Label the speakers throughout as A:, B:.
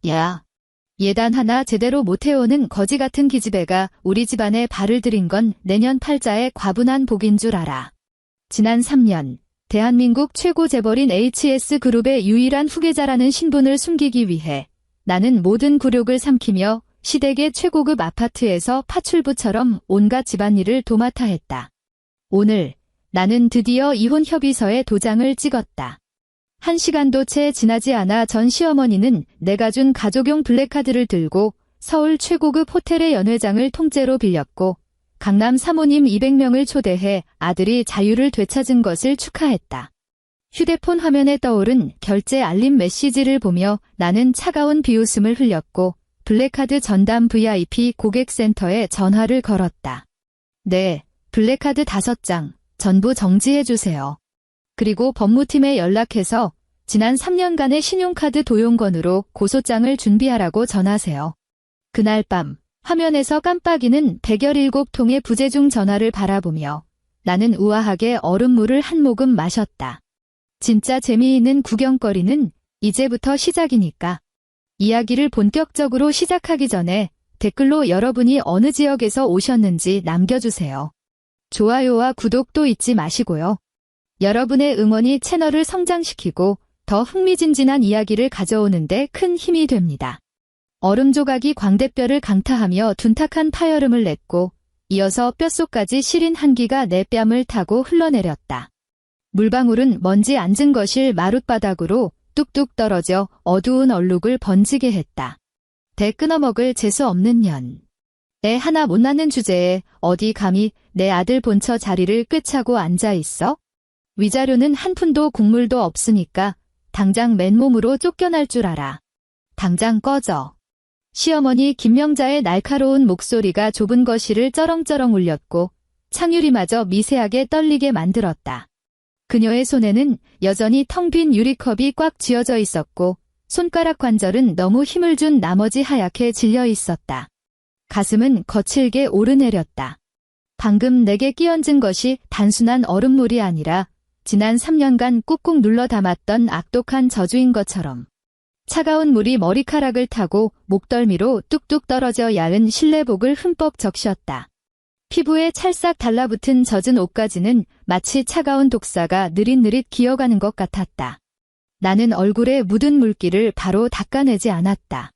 A: 야, 예단 하나 제대로 못해오는 거지 같은 기집애가 우리 집안에 발을 들인 건 내년 팔자의 과분한 복인 줄 알아. 지난 3년, 대한민국 최고 재벌인 HS그룹의 유일한 후계자라는 신분을 숨기기 위해 나는 모든 굴욕을 삼키며 시댁의 최고급 아파트에서 파출부처럼 온갖 집안일을 도맡아 했다. 오늘 나는 드디어 이혼 협의서에 도장을 찍었다. 1시간도 채 지나지 않아 전 시어머니는 내가 준 가족용 블랙카드를 들고 서울 최고급 호텔의 연회장을 통째로 빌렸고 강남 사모님 200명을 초대해 아들이 자유를 되찾은 것을 축하했다. 휴대폰 화면에 떠오른 결제 알림 메시지를 보며 나는 차가운 비웃음을 흘렸고 블랙카드 전담 VIP 고객센터에 전화를 걸었다. 네, 블랙카드 5장 전부 정지해주세요. 그리고 법무팀에 연락해서 지난 3년간의 신용카드 도용건으로 고소장을 준비하라고 전하세요. 그날 밤 화면에서 깜빡이는 117통의 부재중 전화를 바라보며 나는 우아하게 얼음물을 한 모금 마셨다. 진짜 재미있는 구경거리는 이제부터 시작이니까. 이야기를 본격적으로 시작하기 전에 댓글로 여러분이 어느 지역에서 오셨는지 남겨주세요. 좋아요와 구독도 잊지 마시고요. 여러분의 응원이 채널을 성장시키고 더 흥미진진한 이야기를 가져오는데 큰 힘이 됩니다. 얼음 조각이 광대뼈를 강타하며 둔탁한 파열음을 냈고 이어서 뼛속까지 시린 한기가 내 뺨을 타고 흘러내렸다. 물방울은 먼지 앉은 거실 마룻바닥으로 뚝뚝 떨어져 어두운 얼룩을 번지게 했다. 대 끊어먹을 재수 없는 년. 애 하나 못 낳는 주제에 어디 감히 내 아들 본처 자리를 꿰차고 앉아있어? 위자료는 한 푼도 국물도 없으니까 당장 맨몸으로 쫓겨날 줄 알아. 당장 꺼져. 시어머니 김명자의 날카로운 목소리가 좁은 거실을 쩌렁쩌렁 울렸고 창유리마저 미세하게 떨리게 만들었다. 그녀의 손에는 여전히 텅 빈 유리컵이 꽉 쥐어져 있었고 손가락 관절은 너무 힘을 준 나머지 하얗게 질려 있었다. 가슴은 거칠게 오르내렸다. 방금 내게 끼얹은 것이 단순한 얼음물이 아니라 지난 3년간 꾹꾹 눌러 담았던 악독한 저주인 것처럼 차가운 물이 머리카락을 타고 목덜미로 뚝뚝 떨어져 야은 실내복을 흠뻑 적셨다. 피부에 찰싹 달라붙은 젖은 옷까지는 마치 차가운 독사가 느릿느릿 기어가는 것 같았다. 나는 얼굴에 묻은 물기를 바로 닦아내지 않았다.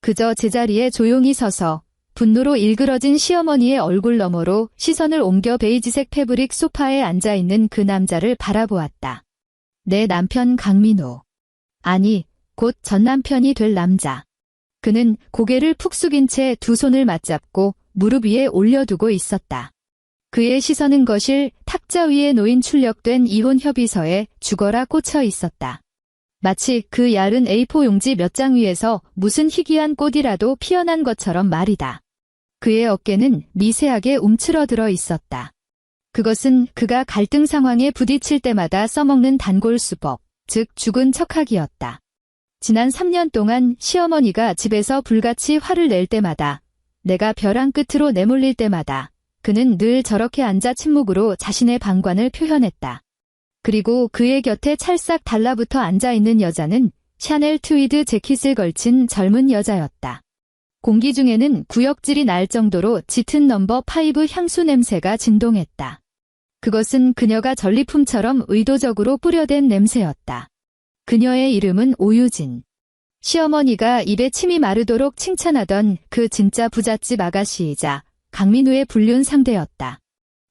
A: 그저 제자리에 조용히 서서 분노로 일그러진 시어머니의 얼굴 너머로 시선을 옮겨 베이지색 패브릭 소파에 앉아있는 그 남자를 바라보았다. 내 남편 강민호. 아니, 곧 전 남편이 될 남자. 그는 고개를 푹 숙인 채 두 손을 맞잡고 무릎 위에 올려두고 있었다. 그의 시선은 거실 탁자 위에 놓인 출력된 이혼 협의서에 죽어라 꽂혀 있었다. 마치 그 얇은 A4 용지 몇 장 위에서 무슨 희귀한 꽃이라도 피어난 것처럼 말이다. 그의 어깨는 미세하게 움츠러들어 있었다. 그것은 그가 갈등 상황에 부딪힐 때마다 써먹는 단골수법, 즉 죽은 척하기였다. 지난 3년 동안 시어머니가 집에서 불같이 화를 낼 때마다 내가 벼랑 끝으로 내몰릴 때마다 그는 늘 저렇게 앉아 침묵으로 자신의 방관을 표현했다. 그리고 그의 곁에 찰싹 달라붙어 앉아있는 여자는 샤넬 트위드 재킷을 걸친 젊은 여자였다. 공기 중에는 구역질이 날 정도로 짙은 넘버 5 향수 냄새가 진동했다. 그것은 그녀가 전리품처럼 의도적으로 뿌려댄 냄새였다. 그녀의 이름은 오유진. 시어머니가 입에 침이 마르도록 칭찬하던 그 진짜 부잣집 아가씨이자 강민우의 불륜 상대였다.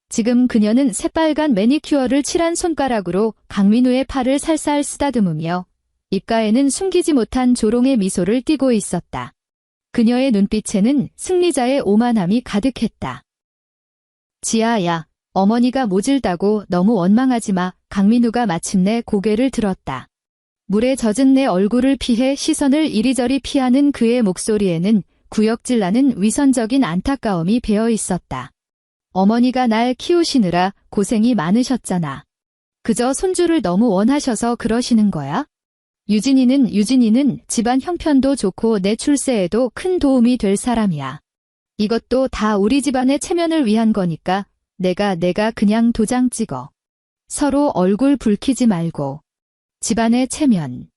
A: 지금 그녀는 새빨간 매니큐어를 칠한 손가락으로 강민우의 팔을 살살 쓰다듬으며 입가에는 숨기지 못한 조롱의 미소를 띠고 있었다. 그녀의 눈빛에는 승리자의 오만함이 가득했다. 지아야, 어머니가 모질다고 너무 원망하지 마. 강민우가 마침내 고개를 들었다. 물에 젖은 내 얼굴을 피해 시선을 이리저리 피하는 그의 목소리에는 구역질나는 위선적인 안타까움이 배어 있었다. 어머니가 날 키우시느라 고생이 많으셨잖아. 그저 손주를 너무 원하셔서 그러시는 거야? 유진이는 집안 형편도 좋고 내 출세에도 큰 도움이 될 사람이야. 이것도 다 우리 집안의 체면을 위한 거니까 내가 그냥 도장 찍어. 서로 얼굴 붉히지 말고. 집안의 체면.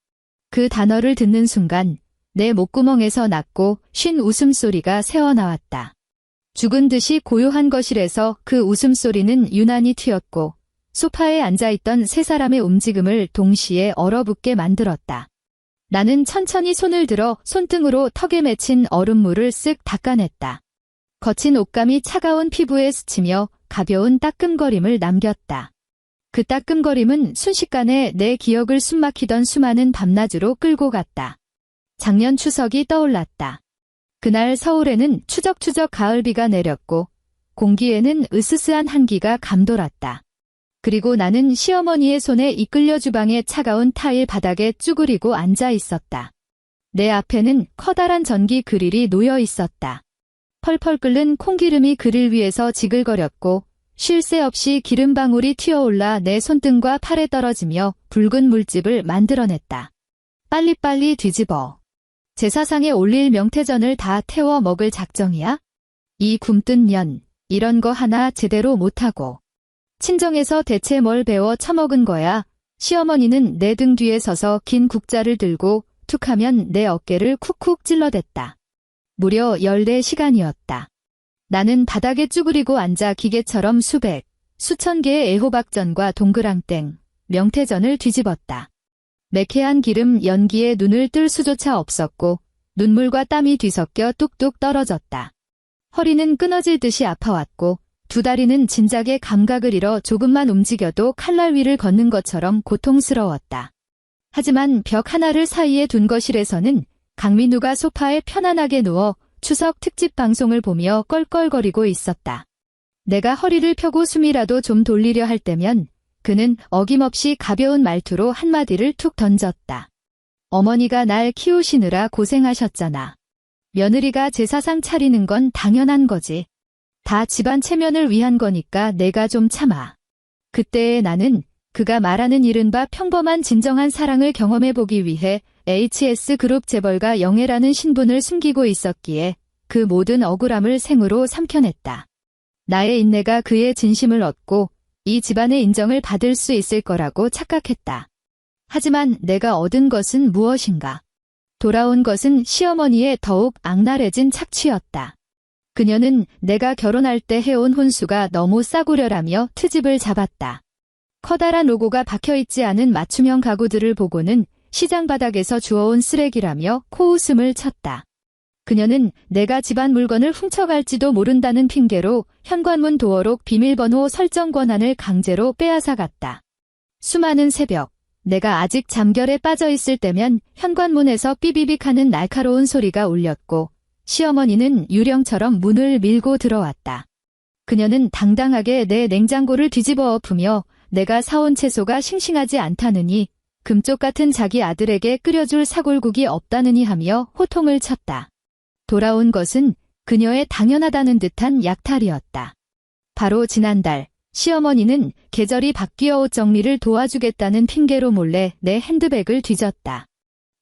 A: 그 단어를 듣는 순간 내 목구멍에서 낮고 쉰 웃음소리가 새어나왔다. 죽은 듯이 고요한 거실에서 그 웃음소리는 유난히 튀었고 소파에 앉아있던 세 사람의 움직임을 동시에 얼어붙게 만들었다. 나는 천천히 손을 들어 손등으로 턱에 맺힌 얼음물을 쓱 닦아냈다. 거친 옷감이 차가운 피부에 스치며 가벼운 따끔거림을 남겼다. 그 따끔거림은 순식간에 내 기억을 숨막히던 수많은 밤낮으로 끌고 갔다. 작년 추석이 떠올랐다. 그날 서울에는 추적추적 가을비가 내렸고 공기에는 으스스한 한기가 감돌았다. 그리고 나는 시어머니의 손에 이끌려 주방의 차가운 타일 바닥에 쭈그리고 앉아 있었다. 내 앞에는 커다란 전기 그릴이 놓여 있었다. 펄펄 끓는 콩기름이 그릴 위에서 지글거렸고 쉴 새 없이 기름방울이 튀어올라 내 손등과 팔에 떨어지며 붉은 물집을 만들어냈다. 빨리빨리 뒤집어. 제사상에 올릴 명태전을 다 태워 먹을 작정이야? 이 굼뜬 면, 이런 거 하나 제대로 못하고. 친정에서 대체 뭘 배워 처먹은 거야? 시어머니는 내 등 뒤에 서서 긴 국자를 들고 툭하면 내 어깨를 쿡쿡 찔러댔다. 무려 14시간이었다. 나는 바닥에 쭈그리고 앉아 기계처럼 수천 개의 애호박전과 동그랑땡, 명태전을 뒤집었다. 매캐한 기름 연기에 눈을 뜰 수조차 없었고 눈물과 땀이 뒤섞여 뚝뚝 떨어졌다. 허리는 끊어질 듯이 아파왔고 두 다리는 진작에 감각을 잃어 조금만 움직여도 칼날 위를 걷는 것처럼 고통스러웠다. 하지만 벽 하나를 사이에 둔 거실에서는 강민우가 소파에 편안하게 누워 추석 특집 방송을 보며 껄껄거리고 있었다. 내가 허리를 펴고 숨이라도 좀 돌리려 할 때면 그는 어김없이 가벼운 말투로 한마디를 툭 던졌다. 어머니가 날 키우시느라 고생하셨잖아. 며느리가 제사상 차리는 건 당연한 거지. 다 집안 체면을 위한 거니까 내가 좀 참아. 그때의 나는 그가 말하는 이른바 평범한 진정한 사랑을 경험해보기 위해 HS그룹 재벌가 영애라는 신분을 숨기고 있었기에 그 모든 억울함을 생으로 삼켜냈다. 나의 인내가 그의 진심을 얻고 이 집안의 인정을 받을 수 있을 거라고 착각했다. 하지만 내가 얻은 것은 무엇인가? 돌아온 것은 시어머니의 더욱 악랄해진 착취였다. 그녀는 내가 결혼할 때 해온 혼수가 너무 싸구려라며 트집을 잡았다. 커다란 로고가 박혀있지 않은 맞춤형 가구들을 보고는 시장 바닥에서 주워온 쓰레기라며 코웃음을 쳤다. 그녀는 내가 집안 물건을 훔쳐갈지도 모른다는 핑계로 현관문 도어록 비밀번호 설정 권한을 강제로 빼앗아갔다. 수많은 새벽, 내가 아직 잠결에 빠져있을 때면 현관문에서 삐비빅하는 날카로운 소리가 울렸고 시어머니는 유령처럼 문을 밀고 들어왔다. 그녀는 당당하게 내 냉장고를 뒤집어 엎으며 내가 사온 채소가 싱싱하지 않다느니 금쪽 같은 자기 아들에게 끓여줄 사골국이 없다느니 하며 호통을 쳤다. 돌아온 것은 그녀의 당연하다는 듯한 약탈이었다. 바로 지난달 시어머니는 계절이 바뀌어 옷 정리를 도와주겠다는 핑계로 몰래 내 핸드백을 뒤졌다.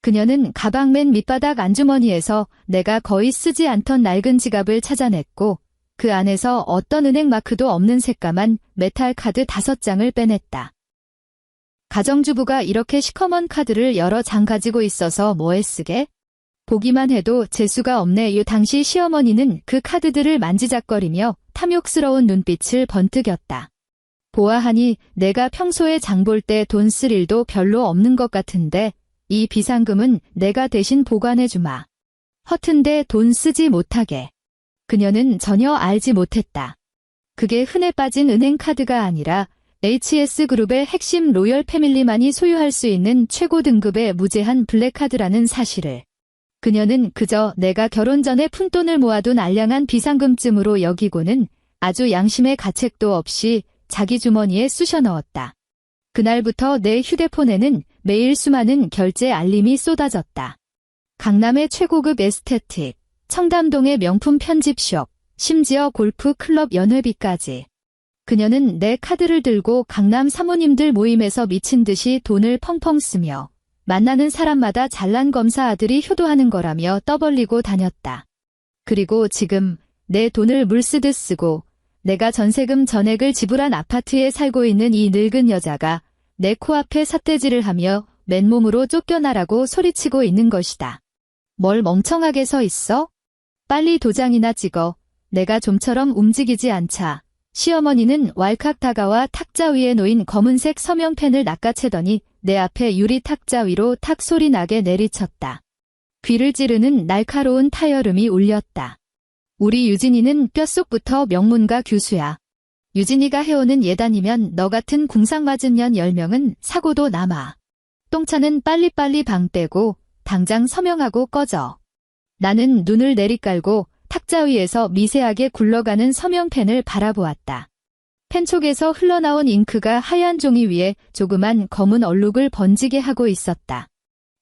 A: 그녀는 가방 맨 밑바닥 안주머니에서 내가 거의 쓰지 않던 낡은 지갑을 찾아냈고 그 안에서 어떤 은행 마크도 없는 새까만 메탈 카드 5장을 빼냈다. 가정주부가 이렇게 시커먼 카드를 여러 장 가지고 있어서 뭐에 쓰게? 보기만 해도 재수가 없네. 당시 시어머니는 그 카드들을 만지작거리며 탐욕스러운 눈빛을 번뜩였다. 보아하니 내가 평소에 장 볼 때 돈 쓸 일도 별로 없는 것 같은데 이 비상금은 내가 대신 보관해주마. 허튼데 돈 쓰지 못하게. 그녀는 전혀 알지 못했다. 그게 흔해 빠진 은행 카드가 아니라 HS그룹의 핵심 로열 패밀리만이 소유할 수 있는 최고 등급의 무제한 블랙카드라는 사실을. 그녀는 그저 내가 결혼 전에 푼돈을 모아둔 알량한 비상금쯤으로 여기고는 아주 양심의 가책도 없이 자기 주머니에 쑤셔 넣었다. 그날부터 내 휴대폰에는 매일 수많은 결제 알림이 쏟아졌다. 강남의 최고급 에스테틱, 청담동의 명품 편집숍, 심지어 골프 클럽 연회비까지. 그녀는 내 카드를 들고 강남 사모님들 모임에서 미친 듯이 돈을 펑펑 쓰며 만나는 사람마다 잘난 검사 아들이 효도하는 거라며 떠벌리고 다녔다. 그리고 지금 내 돈을 물 쓰듯 쓰고 내가 전세금 전액을 지불한 아파트에 살고 있는 이 늙은 여자가 내 코앞에 삿대질을 하며 맨몸으로 쫓겨나라고 소리치고 있는 것이다. 뭘 멍청하게 서 있어? 빨리 도장이나 찍어. 내가 좀처럼 움직이지 않자. 시어머니는 왈칵 다가와 탁자 위에 놓인 검은색 서명펜을 낚아채더니 내 앞에 유리 탁자 위로 탁 소리 나게 내리쳤다. 귀를 찌르는 날카로운 타이어름이 울렸다. 우리 유진이는 뼛속부터 명문가 교수야. 유진이가 해오는 예단이면 너 같은 궁상 맞은 년 10명은 사고도 남아. 똥차는 빨리빨리 방 떼고 당장 서명하고 꺼져. 나는 눈을 내리깔고 탁자 위에서 미세하게 굴러가는 서명펜을 바라보았다. 펜촉에서 흘러나온 잉크가 하얀 종이 위에 조그만 검은 얼룩을 번지게 하고 있었다.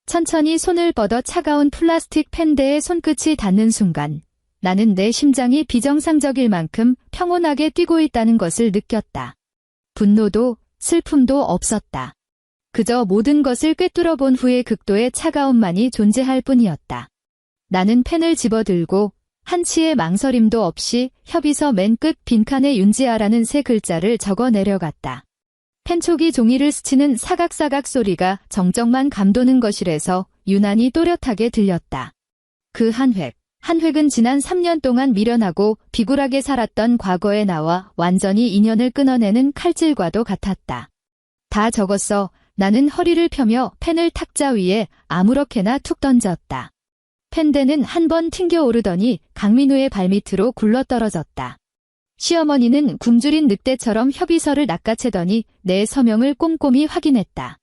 A: 천천히 손을 뻗어 차가운 플라스틱 펜대에 손끝이 닿는 순간 나는 내 심장이 비정상적일 만큼 평온하게 뛰고 있다는 것을 느꼈다. 분노도 슬픔도 없었다. 그저 모든 것을 꿰뚫어 본 후의 극도의 차가움만이 존재할 뿐이었다. 나는 펜을 집어들고 한치의 망설임도 없이 협의서 맨 끝 빈칸에 윤지아라는 세 글자를 적어 내려갔다. 펜촉이 종이를 스치는 사각사각 소리가 정적만 감도는 것이라서 유난히 또렷하게 들렸다. 그 한 획은 지난 3년 동안 미련하고 비굴하게 살았던 과거의 나와 완전히 인연을 끊어내는 칼질과도 같았다. 다 적었어. 나는 허리를 펴며 펜을 탁자 위에 아무렇게나 툭 던졌다. 펜대는 한 번 튕겨 오르더니 강민우의 발밑으로 굴러떨어졌다. 시어머니는 굶주린 늑대처럼 협의서를 낚아채더니 내 서명을 꼼꼼히 확인했다.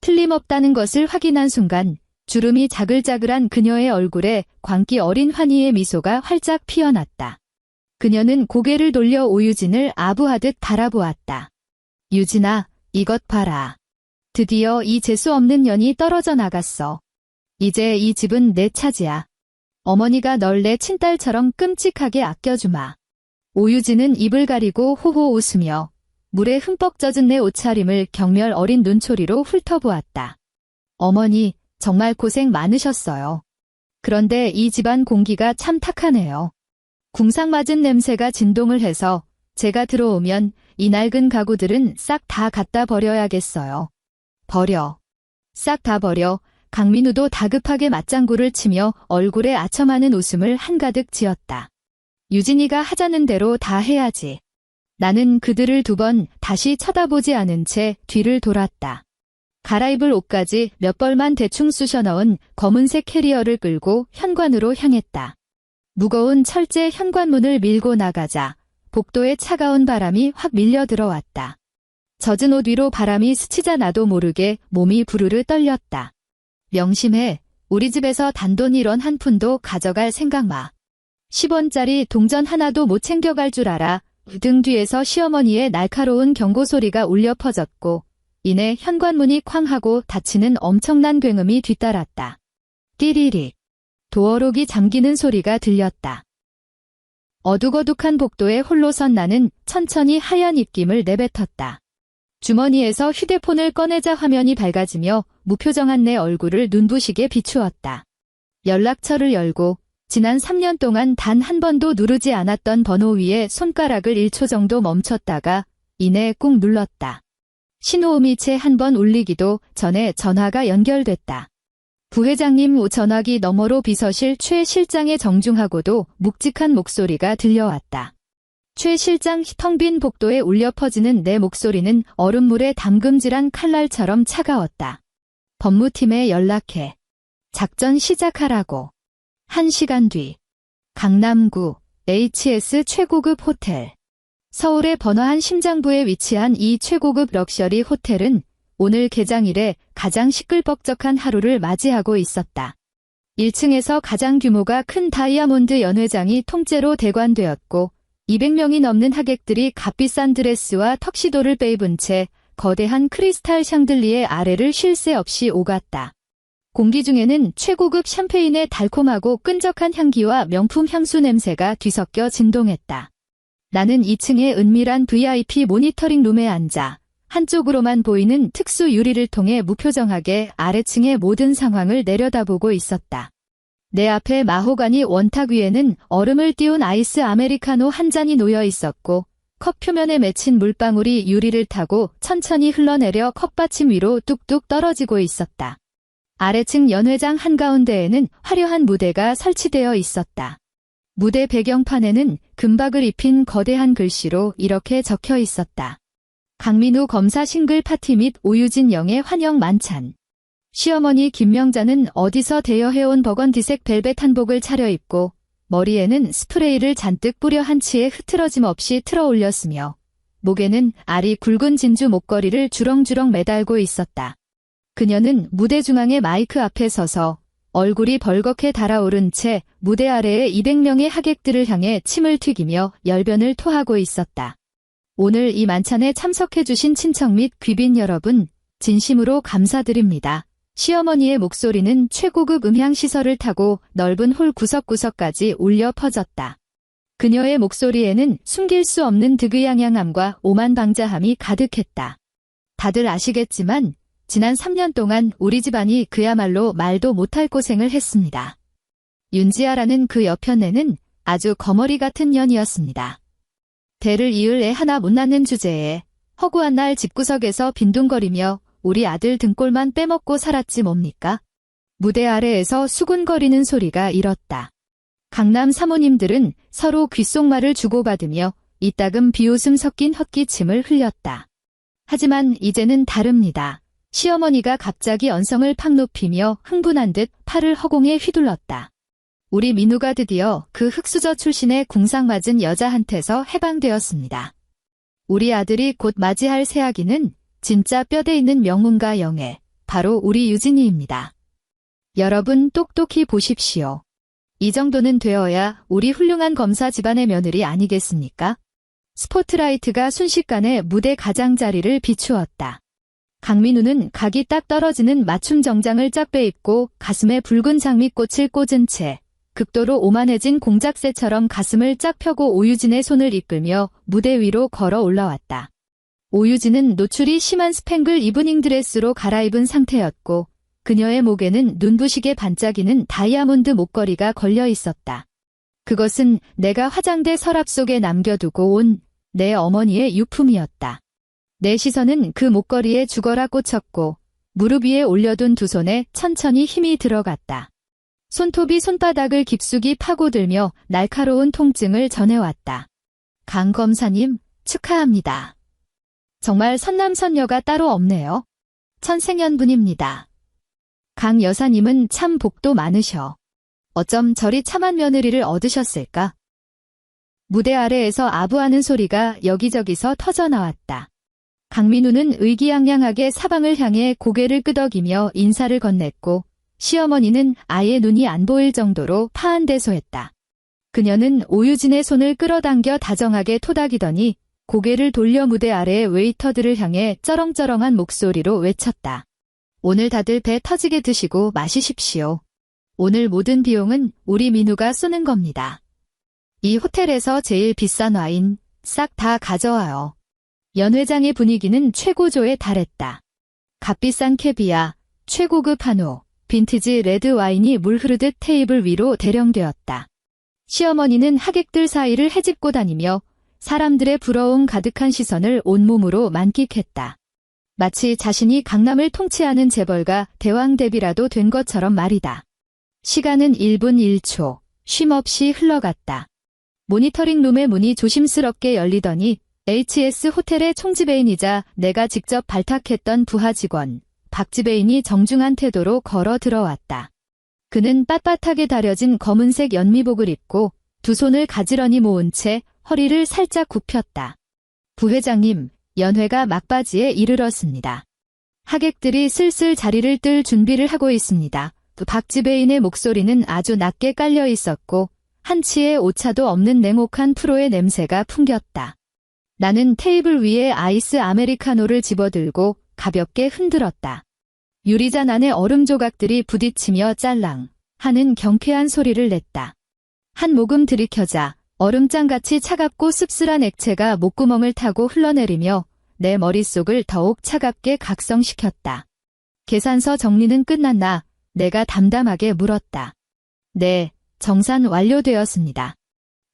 A: 틀림없다는 것을 확인한 순간 주름이 자글자글한 그녀의 얼굴에 광기 어린 환희의 미소가 활짝 피어났다. 그녀는 고개를 돌려 오유진을 아부하듯 바라보았다. 유진아, 이것 봐라. 드디어 이 재수 없는 년이 떨어져 나갔어. 이제 이 집은 내 차지야. 어머니가 널 내 친딸처럼 끔찍하게 아껴주마. 오유진은 입을 가리고 호호 웃으며 물에 흠뻑 젖은 내 옷차림을 경멸 어린 눈초리로 훑어보았다. 어머니, 정말 고생 많으셨어요. 그런데 이 집안 공기가 참 탁하네요. 궁상 맞은 냄새가 진동을 해서 제가 들어오면 이 낡은 가구들은 싹 다 갖다 버려야겠어요. 버려. 싹 다 버려. 강민우도 다급하게 맞장구를 치며 얼굴에 아첨하는 웃음을 한가득 지었다. 유진이가 하자는 대로 다 해야지. 나는 그들을 두 번 다시 쳐다보지 않은 채 뒤를 돌았다. 갈아입을 옷까지 몇 벌만 대충 쑤셔 넣은 검은색 캐리어를 끌고 현관으로 향했다. 무거운 철제 현관문을 밀고 나가자 복도에 차가운 바람이 확 밀려 들어왔다. 젖은 옷 위로 바람이 스치자 나도 모르게 몸이 부르르 떨렸다. 명심해. 우리 집에서 단돈 1원 한 푼도 가져갈 생각 마. 10원짜리 동전 하나도 못 챙겨갈 줄 알아. 등 뒤에서 시어머니의 날카로운 경고 소리가 울려 퍼졌고 이내 현관문이 쾅 하고 닫히는 엄청난 굉음이 뒤따랐다. 띠리릭. 도어록이 잠기는 소리가 들렸다. 어둑어둑한 복도에 홀로 선 나는 천천히 하얀 입김을 내뱉었다. 주머니에서 휴대폰을 꺼내자 화면이 밝아지며 무표정한 내 얼굴을 눈부시게 비추었다. 연락처를 열고 지난 3년 동안 단 한 번도 누르지 않았던 번호 위에 손가락을 1초 정도 멈췄다가 이내 꾹 눌렀다. 신호음이 채 한 번 울리기도 전에 전화가 연결됐다. 부회장님 전화기 너머로 비서실 최 실장의 정중하고도 묵직한 목소리가 들려왔다. 최 실장 텅 빈 복도에 울려 퍼지는 내 목소리는 얼음물에 담금질한 칼날처럼 차가웠다. 법무팀에 연락해. 작전 시작하라고. 1시간 뒤. 강남구 HS 최고급 호텔. 서울의 번화한 심장부에 위치한 이 최고급 럭셔리 호텔은 오늘 개장일에 가장 시끌벅적한 하루를 맞이하고 있었다. 1층에서 가장 규모가 큰 다이아몬드 연회장이 통째로 대관되었고 200명이 넘는 하객들이 값비싼 드레스와 턱시도를 빼입은 채 거대한 크리스탈 샹들리에 아래를 쉴 새 없이 오갔다. 공기 중에는 최고급 샴페인의 달콤하고 끈적한 향기와 명품 향수 냄새가 뒤섞여 진동했다. 나는 2층의 은밀한 VIP 모니터링 룸에 앉아 한쪽으로만 보이는 특수 유리를 통해 무표정하게 아래층의 모든 상황을 내려다보고 있었다. 내 앞에 마호가니 원탁 위에는 얼음을 띄운 아이스 아메리카노 한 잔이 놓여 있었고 컵 표면에 맺힌 물방울이 유리를 타고 천천히 흘러내려 컵받침 위로 뚝뚝 떨어지고 있었다. 아래층 연회장 한가운데에는 화려한 무대가 설치되어 있었다. 무대 배경판에는 금박을 입힌 거대한 글씨로 이렇게 적혀 있었다. 강민우 검사 싱글 파티 및 오유진 영의 환영 만찬. 시어머니 김명자는 어디서 대여해온 버건디색 벨벳 한복을 차려입고 머리에는 스프레이를 잔뜩 뿌려 한치에 흐트러짐 없이 틀어 올렸으며 목에는 알이 굵은 진주 목걸이를 주렁주렁 매달고 있었다. 그녀는 무대 중앙의 마이크 앞에 서서 얼굴이 벌겋게 달아오른 채 무대 아래의 200명의 하객들을 향해 침을 튀기며 열변을 토하고 있었다. 오늘 이 만찬에 참석해주신 친척 및 귀빈 여러분, 진심으로 감사드립니다. 시어머니의 목소리는 최고급 음향시설을 타고 넓은 홀 구석구석까지 울려 퍼졌다. 그녀의 목소리에는 숨길 수 없는 득의양양함과 오만방자함이 가득했다. 다들 아시겠지만 지난 3년 동안 우리 집안이 그야말로 말도 못할 고생을 했습니다. 윤지아라는 그 여편네는 아주 거머리 같은 년이었습니다. 대를 이을 애 하나 못 낳는 주제에 허구한 날 집구석에서 빈둥거리며 우리 아들 등골만 빼먹고 살았지 뭡니까? 무대 아래에서 수군거리는 소리가 일었다. 강남 사모님들은 서로 귓속말을 주고받으며 이따금 비웃음 섞인 헛기침을 흘렸다. 하지만 이제는 다릅니다. 시어머니가 갑자기 언성을 팍 높이며 흥분한 듯 팔을 허공에 휘둘렀다. 우리 민우가 드디어 그 흙수저 출신의 궁상맞은 여자한테서 해방되었습니다. 우리 아들이 곧 맞이할 새아기는 진짜 뼈대 있는 명문가 영예, 바로 우리 유진이입니다. 여러분 똑똑히 보십시오. 이 정도는 되어야 우리 훌륭한 검사 집안의 며느리 아니겠습니까? 스포트라이트가 순식간에 무대 가장자리를 비추었다. 강민우는 각이 딱 떨어지는 맞춤 정장을 쫙 빼입고 가슴에 붉은 장미꽃을 꽂은 채 극도로 오만해진 공작새처럼 가슴을 쫙 펴고 오유진의 손을 이끌며 무대 위로 걸어 올라왔다. 오유진은 노출이 심한 스팽글 이브닝 드레스로 갈아입은 상태였고 그녀의 목에는 눈부시게 반짝이는 다이아몬드 목걸이가 걸려 있었다. 그것은 내가 화장대 서랍 속에 남겨두고 온 내 어머니의 유품이었다. 내 시선은 그 목걸이에 죽어라 꽂혔고 무릎 위에 올려둔 두 손에 천천히 힘이 들어갔다. 손톱이 손바닥을 깊숙이 파고들며 날카로운 통증을 전해왔다. 강 검사님, 축하합니다. 정말 선남선녀가 따로 없네요. 천생연분입니다. 강 여사님은 참 복도 많으셔. 어쩜 저리 참한 며느리를 얻으셨을까? 무대 아래에서 아부하는 소리가 여기저기서 터져나왔다. 강민우는 의기양양하게 사방을 향해 고개를 끄덕이며 인사를 건넸고 시어머니는 아예 눈이 안 보일 정도로 파한대소했다. 그녀는 오유진의 손을 끌어당겨 다정하게 토닥이더니 고개를 돌려 무대 아래의 웨이터들을 향해 쩌렁쩌렁한 목소리로 외쳤다. 오늘 다들 배 터지게 드시고 마시십시오. 오늘 모든 비용은 우리 민우가 쏘는 겁니다. 이 호텔에서 제일 비싼 와인 싹 다 가져와요. 연회장의 분위기는 최고조에 달했다. 값비싼 캐비아, 최고급 한우, 빈티지 레드 와인이 물 흐르듯 테이블 위로 대령되었다. 시어머니는 하객들 사이를 헤집고 다니며 사람들의 부러움 가득한 시선을 온몸으로 만끽했다. 마치 자신이 강남을 통치하는 재벌가 대왕대비라도 된 것처럼 말이다. 시간은 1분 1초, 쉼없이 흘러갔다. 모니터링 룸의 문이 조심스럽게 열리더니 HS 호텔의 총지배인이자 내가 직접 발탁했던 부하 직원 박지배인이 정중한 태도로 걸어 들어왔다. 그는 빳빳하게 다려진 검은색 연미복을 입고 두 손을 가지런히 모은 채 허리를 살짝 굽혔다. 부회장님, 연회가 막바지에 이르렀습니다. 하객들이 슬슬 자리를 뜰 준비를 하고 있습니다. 박지배인의 목소리는 아주 낮게 깔려 있었고 한치의 오차도 없는 냉혹한 프로의 냄새가 풍겼다. 나는 테이블 위에 아이스 아메리카노를 집어들고 가볍게 흔들었다. 유리잔 안에 얼음 조각들이 부딪히며 짤랑 하는 경쾌한 소리를 냈다. 한 모금 들이켜자 얼음장같이 차갑고 씁쓸한 액체가 목구멍을 타고 흘러내리며 내 머릿속을 더욱 차갑게 각성시켰다. 계산서 정리는 끝났나? 내가 담담하게 물었다. 네, 정산 완료되었습니다.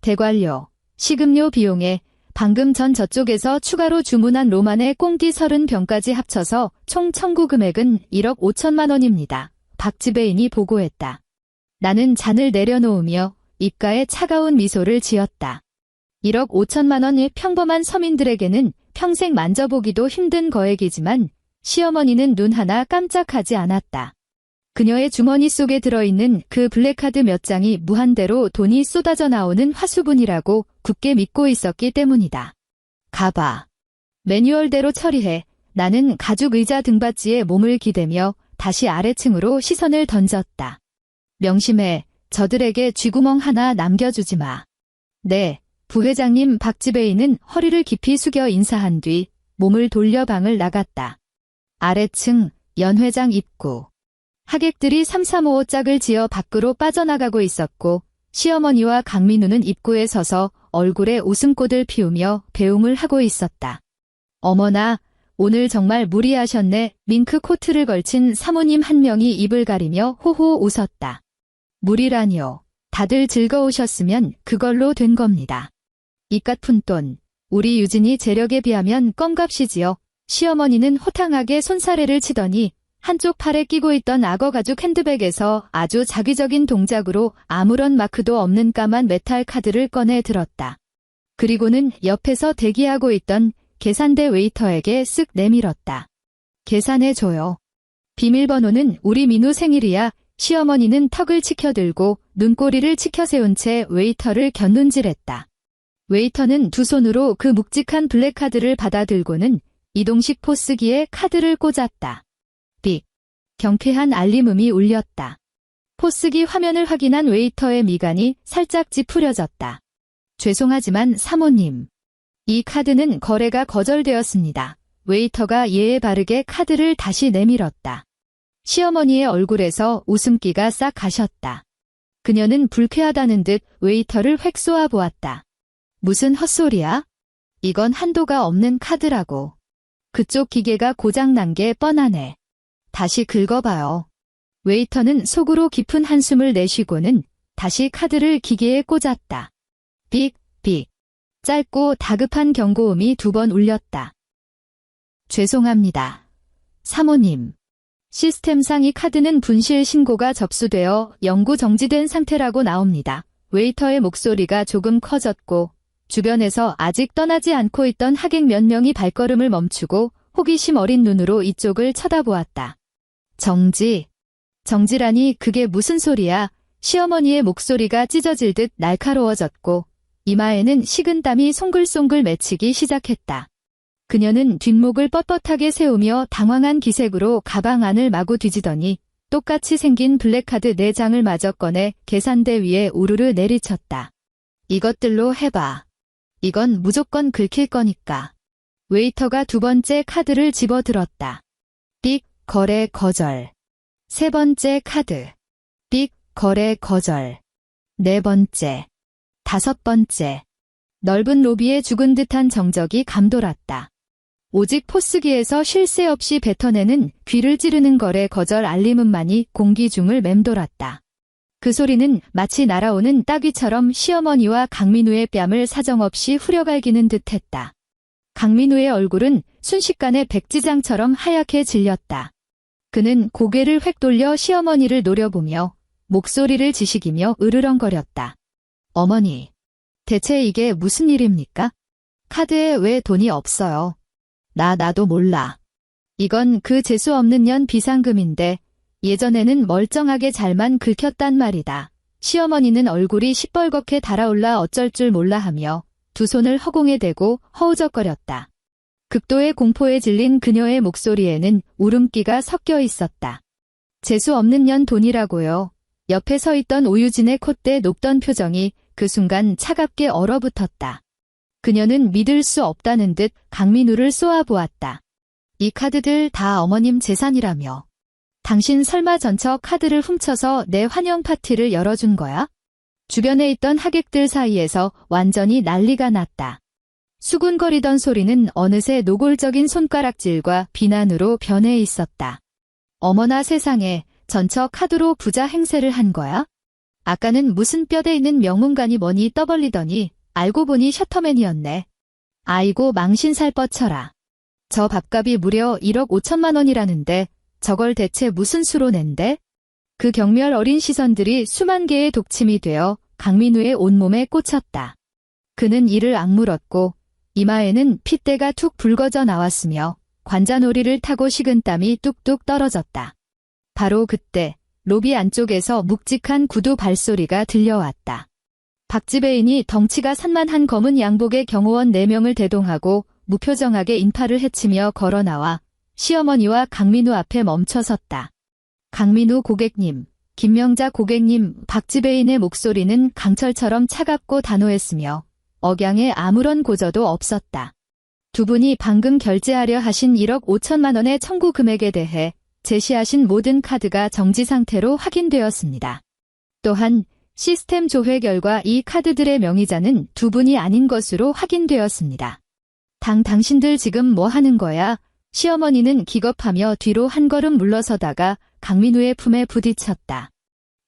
A: 대관료, 식음료 비용에 방금 전 저쪽에서 추가로 주문한 로만의 꽁기 30병까지 합쳐서 총 청구 금액은 1억 5천만 원입니다. 박지배인이 보고했다. 나는 잔을 내려놓으며 입가에 차가운 미소를 지었다. 1억 5천만 원의 평범한 서민들에게는 평생 만져보기도 힘든 거액이지만 시어머니는 눈 하나 깜짝하지 않았다. 그녀의 주머니 속에 들어있는 그 블랙카드 몇 장이 무한대로 돈이 쏟아져 나오는 화수분이라고 굳게 믿고 있었기 때문이다. 가봐. 매뉴얼대로 처리해. 나는 가죽 의자 등받이에 몸을 기대며 다시 아래층으로 시선을 던졌다. 명심해. 저들에게 쥐구멍 하나 남겨주지 마. 네. 부회장님. 박지배인은 허리를 깊이 숙여 인사한 뒤 몸을 돌려 방을 나갔다. 아래층 연회장 입구. 하객들이 335 짝을 지어 밖으로 빠져나가고 있었고 시어머니와 강민우는 입구에 서서 얼굴에 웃음꽃을 피우며 배웅을 하고 있었다. 어머나, 오늘 정말 무리하셨네. 밍크 코트를 걸친 사모님 한 명이 입을 가리며 호호 웃었다. 무리라니요. 다들 즐거우셨으면 그걸로 된 겁니다. 이깟 푼돈, 우리 유진이 재력에 비하면 껌값이지요. 시어머니는 호탕하게 손사래를 치더니 한쪽 팔에 끼고 있던 악어 가죽 핸드백에서 아주 자기적인 동작으로 아무런 마크도 없는 까만 메탈 카드를 꺼내 들었다. 그리고는 옆에서 대기하고 있던 계산대 웨이터에게 쓱 내밀었다. 계산해줘요. 비밀번호는 우리 민우 생일이야. 시어머니는 턱을 치켜들고 눈꼬리를 치켜세운 채 웨이터를 곁눈질했다. 웨이터는 두 손으로 그 묵직한 블랙카드를 받아들고는 이동식 포스기에 카드를 꽂았다. 삑. 경쾌한 알림음이 울렸다. 포스기 화면을 확인한 웨이터의 미간이 살짝 찌푸려졌다. 죄송하지만 사모님. 이 카드는 거래가 거절되었습니다. 웨이터가 예에 바르게 카드를 다시 내밀었다. 시어머니의 얼굴에서 웃음기가 싹 가셨다. 그녀는 불쾌하다는 듯 웨이터를 획 쏘아보았다. 무슨 헛소리야? 이건 한도가 없는 카드라고. 그쪽 기계가 고장난 게 뻔하네. 다시 긁어봐요. 웨이터는 속으로 깊은 한숨을 내쉬고는 다시 카드를 기계에 꽂았다. 삑, 삑. 짧고 다급한 경고음이 2번 울렸다. 죄송합니다. 사모님. 시스템상 이 카드는 분실 신고가 접수되어 영구 정지된 상태라고 나옵니다. 웨이터의 목소리가 조금 커졌고 주변에서 아직 떠나지 않고 있던 하객 몇 명이 발걸음을 멈추고 호기심 어린 눈으로 이쪽을 쳐다보았다. 정지라니 그게 무슨 소리야. 시어머니의 목소리가 찢어질 듯 날카로워졌고 이마에는 식은땀이 송글송글 맺히기 시작했다. 그녀는 뒷목을 뻣뻣하게 세우며 당황한 기색으로 가방 안을 마구 뒤지더니 똑같이 생긴 블랙카드 4장을 마저 꺼내 계산대 위에 우르르 내리쳤다. 이것들로 해봐. 이건 무조건 긁힐 거니까. 웨이터가 2번째 카드를 집어들었다. 삑, 거래 거절. 3번째 카드. 삑, 거래 거절. 4번째. 5번째. 넓은 로비에 죽은 듯한 정적이 감돌았다. 오직 포스기에서 쉴 새 없이 뱉어내는 귀를 찌르는 거래 거절 알림음만이 공기 중을 맴돌았다. 그 소리는 마치 날아오는 따귀처럼 시어머니와 강민우의 뺨을 사정없이 후려갈기는 듯했다. 강민우의 얼굴은 순식간에 백지장처럼 하얗게 질렸다. 그는 고개를 획 돌려 시어머니를 노려보며 목소리를 지식이며 으르렁거렸다. 어머니, 대체 이게 무슨 일입니까? 카드에 왜 돈이 없어요? 나도 몰라. 이건 그 재수 없는 년 비상금인데 예전에는 멀쩡하게 잘만 긁혔단 말이다. 시어머니는 얼굴이 시뻘겋게 달아올라 어쩔 줄 몰라 하며 두 손을 허공에 대고 허우적거렸다. 극도의 공포에 질린 그녀의 목소리에는 울음기가 섞여 있었다. 재수 없는 년 돈이라고요. 옆에 서 있던 오유진의 콧대 높던 표정이 그 순간 차갑게 얼어붙었다. 그녀는 믿을 수 없다는 듯 강민우를 쏘아보았다. 이 카드들 다 어머님 재산이라며. 당신 설마 전처 카드를 훔쳐서 내 환영 파티를 열어준 거야? 주변에 있던 하객들 사이에서 완전히 난리가 났다. 수군거리던 소리는 어느새 노골적인 손가락질과 비난으로 변해 있었다. 어머나 세상에, 전처 카드로 부자 행세를 한 거야? 아까는 무슨 뼈대 있는 명문가니 뭐니 떠벌리더니 알고 보니 셔터맨이었네. 아이고 망신살 뻗쳐라. 저 밥값이 무려 1억 5천만 원이라는데 저걸 대체 무슨 수로 낸대? 그 경멸 어린 시선들이 수만 개의 독침이 되어 강민우의 온몸에 꽂혔다. 그는 이를 악물었고 이마에는 핏대가 툭 붉어져 나왔으며 관자놀이를 타고 식은 땀이 뚝뚝 떨어졌다. 바로 그때 로비 안쪽에서 묵직한 구두 발소리가 들려왔다. 박지배인이 덩치가 산만한 검은 양복의 경호원 4명을 대동하고 무표정하게 인파를 헤치며 걸어나와 시어머니와 강민우 앞에 멈춰섰다. 강민우 고객님, 김명자 고객님, 박지배인의 목소리는 강철처럼 차갑고 단호했으며 억양에 아무런 고저도 없었다. 두 분이 방금 결제하려 하신 1억 5천만 원의 청구 금액에 대해 제시하신 모든 카드가 정지 상태로 확인되었습니다. 또한 시스템 조회 결과 이 카드들의 명의자는 두 분이 아닌 것으로 확인되었습니다. 당신들 지금 뭐 하는 거야? 시어머니는 기겁하며 뒤로 한 걸음 물러서다가 강민우의 품에 부딪혔다.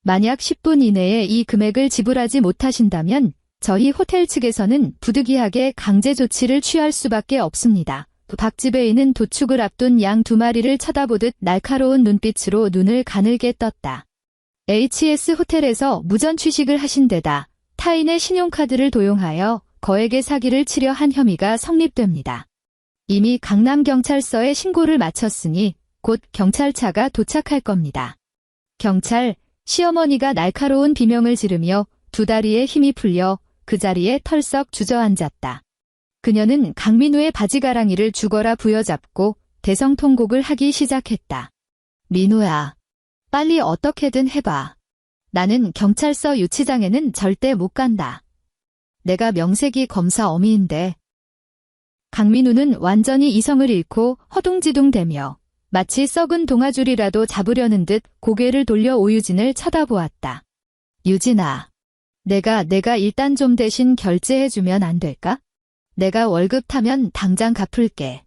A: 만약 10분 이내에 이 금액을 지불하지 못하신다면 저희 호텔 측에서는 부득이하게 강제 조치를 취할 수밖에 없습니다. 박지배인은 도축을 앞둔 양 2마리를 쳐다보듯 날카로운 눈빛으로 눈을 가늘게 떴다. HS 호텔에서 무전 취식을 하신 데다 타인의 신용카드를 도용하여 거액의 사기를 치려 한 혐의가 성립됩니다. 이미 강남경찰서에 신고를 마쳤으니 곧 경찰차가 도착할 겁니다. 경찰, 시어머니가 날카로운 비명을 지르며 두 다리에 힘이 풀려 그 자리에 털썩 주저앉았다. 그녀는 강민우의 바지가랑이를 죽어라 부여잡고 대성통곡을 하기 시작했다. 민우야, 빨리 어떻게든 해봐. 나는 경찰서 유치장에는 절대 못 간다. 내가 명색이 검사 어미인데. 강민우는 완전히 이성을 잃고 허둥지둥대며 마치 썩은 동아줄이라도 잡으려는 듯 고개를 돌려 오유진을 쳐다보았다. 유진아, 내가 일단 좀 대신 결제해주면 안 될까? 내가 월급 타면 당장 갚을게.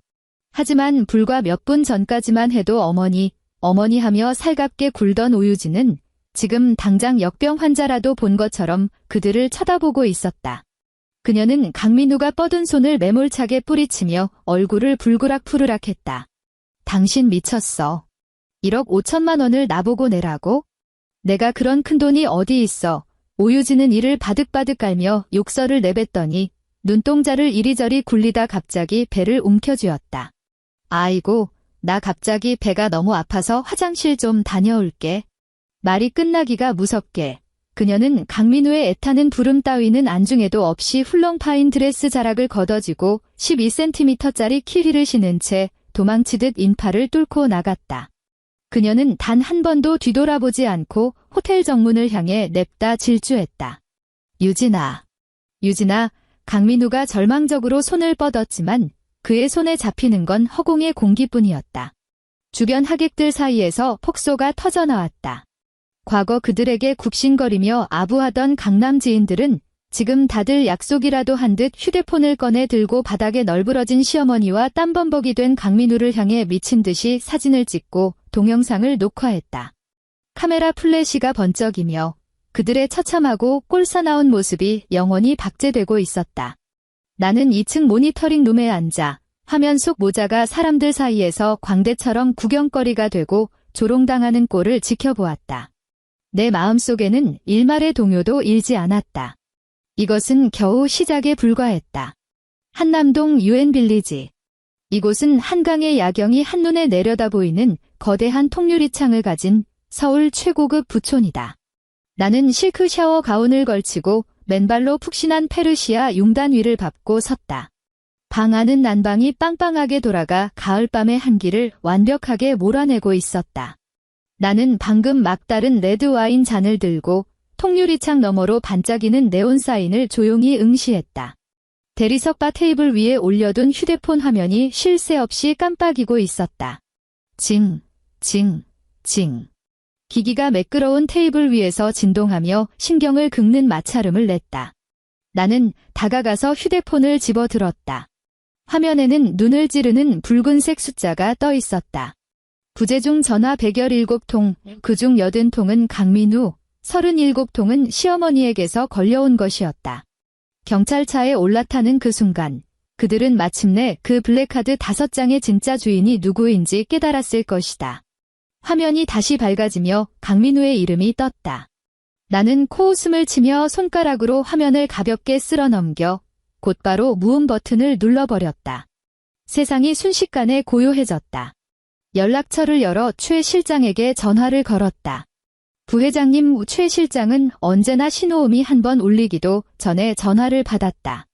A: 하지만 불과 몇 분 전까지만 해도 어머니 하며 살갑게 굴던 오유진은 지금 당장 역병 환자라도 본 것처럼 그들을 쳐다보고 있었다. 그녀는 강민우가 뻗은 손을 매몰차게 뿌리치며 얼굴을 불그락푸르락했다. 당신 미쳤어. 1억 5천만 원을 나보고 내라고? 내가 그런 큰돈이 어디 있어. 오유진은 이를 바득바득 깔며 욕설을 내뱉더니 눈동자를 이리저리 굴리다 갑자기 배를 움켜쥐었다. 아이고, 나 갑자기 배가 너무 아파서 화장실 좀 다녀올게. 말이 끝나기가 무섭게 그녀는 강민우의 애타는 부름 따위는 안중에도 없이 훌렁 파인 드레스 자락을 걷어지고 12cm짜리 키힐을 신은 채 도망치듯 인파를 뚫고 나갔다. 그녀는 단 한 번도 뒤돌아보지 않고 호텔 정문을 향해 냅다 질주했다. 유진아. 강민우가 절망적으로 손을 뻗었지만 그의 손에 잡히는 건 허공의 공기뿐이었다. 주변 하객들 사이에서 폭소가 터져나왔다. 과거 그들에게 굽신거리며 아부하던 강남 지인들은 지금 다들 약속이라도 한 듯 휴대폰을 꺼내 들고 바닥에 널브러진 시어머니와 땀범벅이 된 강민우를 향해 미친 듯이 사진을 찍고 동영상을 녹화했다. 카메라 플래시가 번쩍이며 그들의 처참하고 꼴사나운 모습이 영원히 박제되고 있었다. 나는 2층 모니터링 룸에 앉아 화면 속 모자가 사람들 사이에서 광대처럼 구경거리가 되고 조롱당하는 꼴을 지켜보았다. 내 마음속에는 일말의 동요도 일지 않았다. 이것은 겨우 시작에 불과했다. 한남동 유엔빌리지. 이곳은 한강의 야경이 한눈에 내려다 보이는 거대한 통유리창을 가진 서울 최고급 부촌이다. 나는 실크 샤워 가운을 걸치고 맨발로 푹신한 페르시아 융단 위를 밟고 섰다. 방 안은 난방이 빵빵하게 돌아가 가을밤의 한기를 완벽하게 몰아내고 있었다. 나는 방금 막다른 레드와인 잔을 들고 통유리창 너머로 반짝이는 네온 사인을 조용히 응시했다. 대리석 바 테이블 위에 올려둔 휴대폰 화면이 쉴 새 없이 깜빡이고 있었다. 징. 기기가 매끄러운 테이블 위에서 진동하며 신경을 긁는 마찰음을 냈다. 나는 다가가서 휴대폰을 집어들었다. 화면에는 눈을 찌르는 붉은색 숫자가 떠 있었다. 부재중 전화 117통, 그중 80통은 강민우, 37통은 시어머니에게서 걸려온 것이었다. 경찰차에 올라타는 그 순간 그들은 마침내 그 블랙카드 5장의 진짜 주인이 누구인지 깨달았을 것이다. 화면이 다시 밝아지며 강민우의 이름이 떴다. 나는 코웃음을 치며 손가락으로 화면을 가볍게 쓸어 넘겨 곧바로 무음 버튼을 눌러버렸다. 세상이 순식간에 고요해졌다. 연락처를 열어 최 실장에게 전화를 걸었다. 부회장님, 최 실장은 언제나 신호음이 한 번 울리기도 전에 전화를 받았다.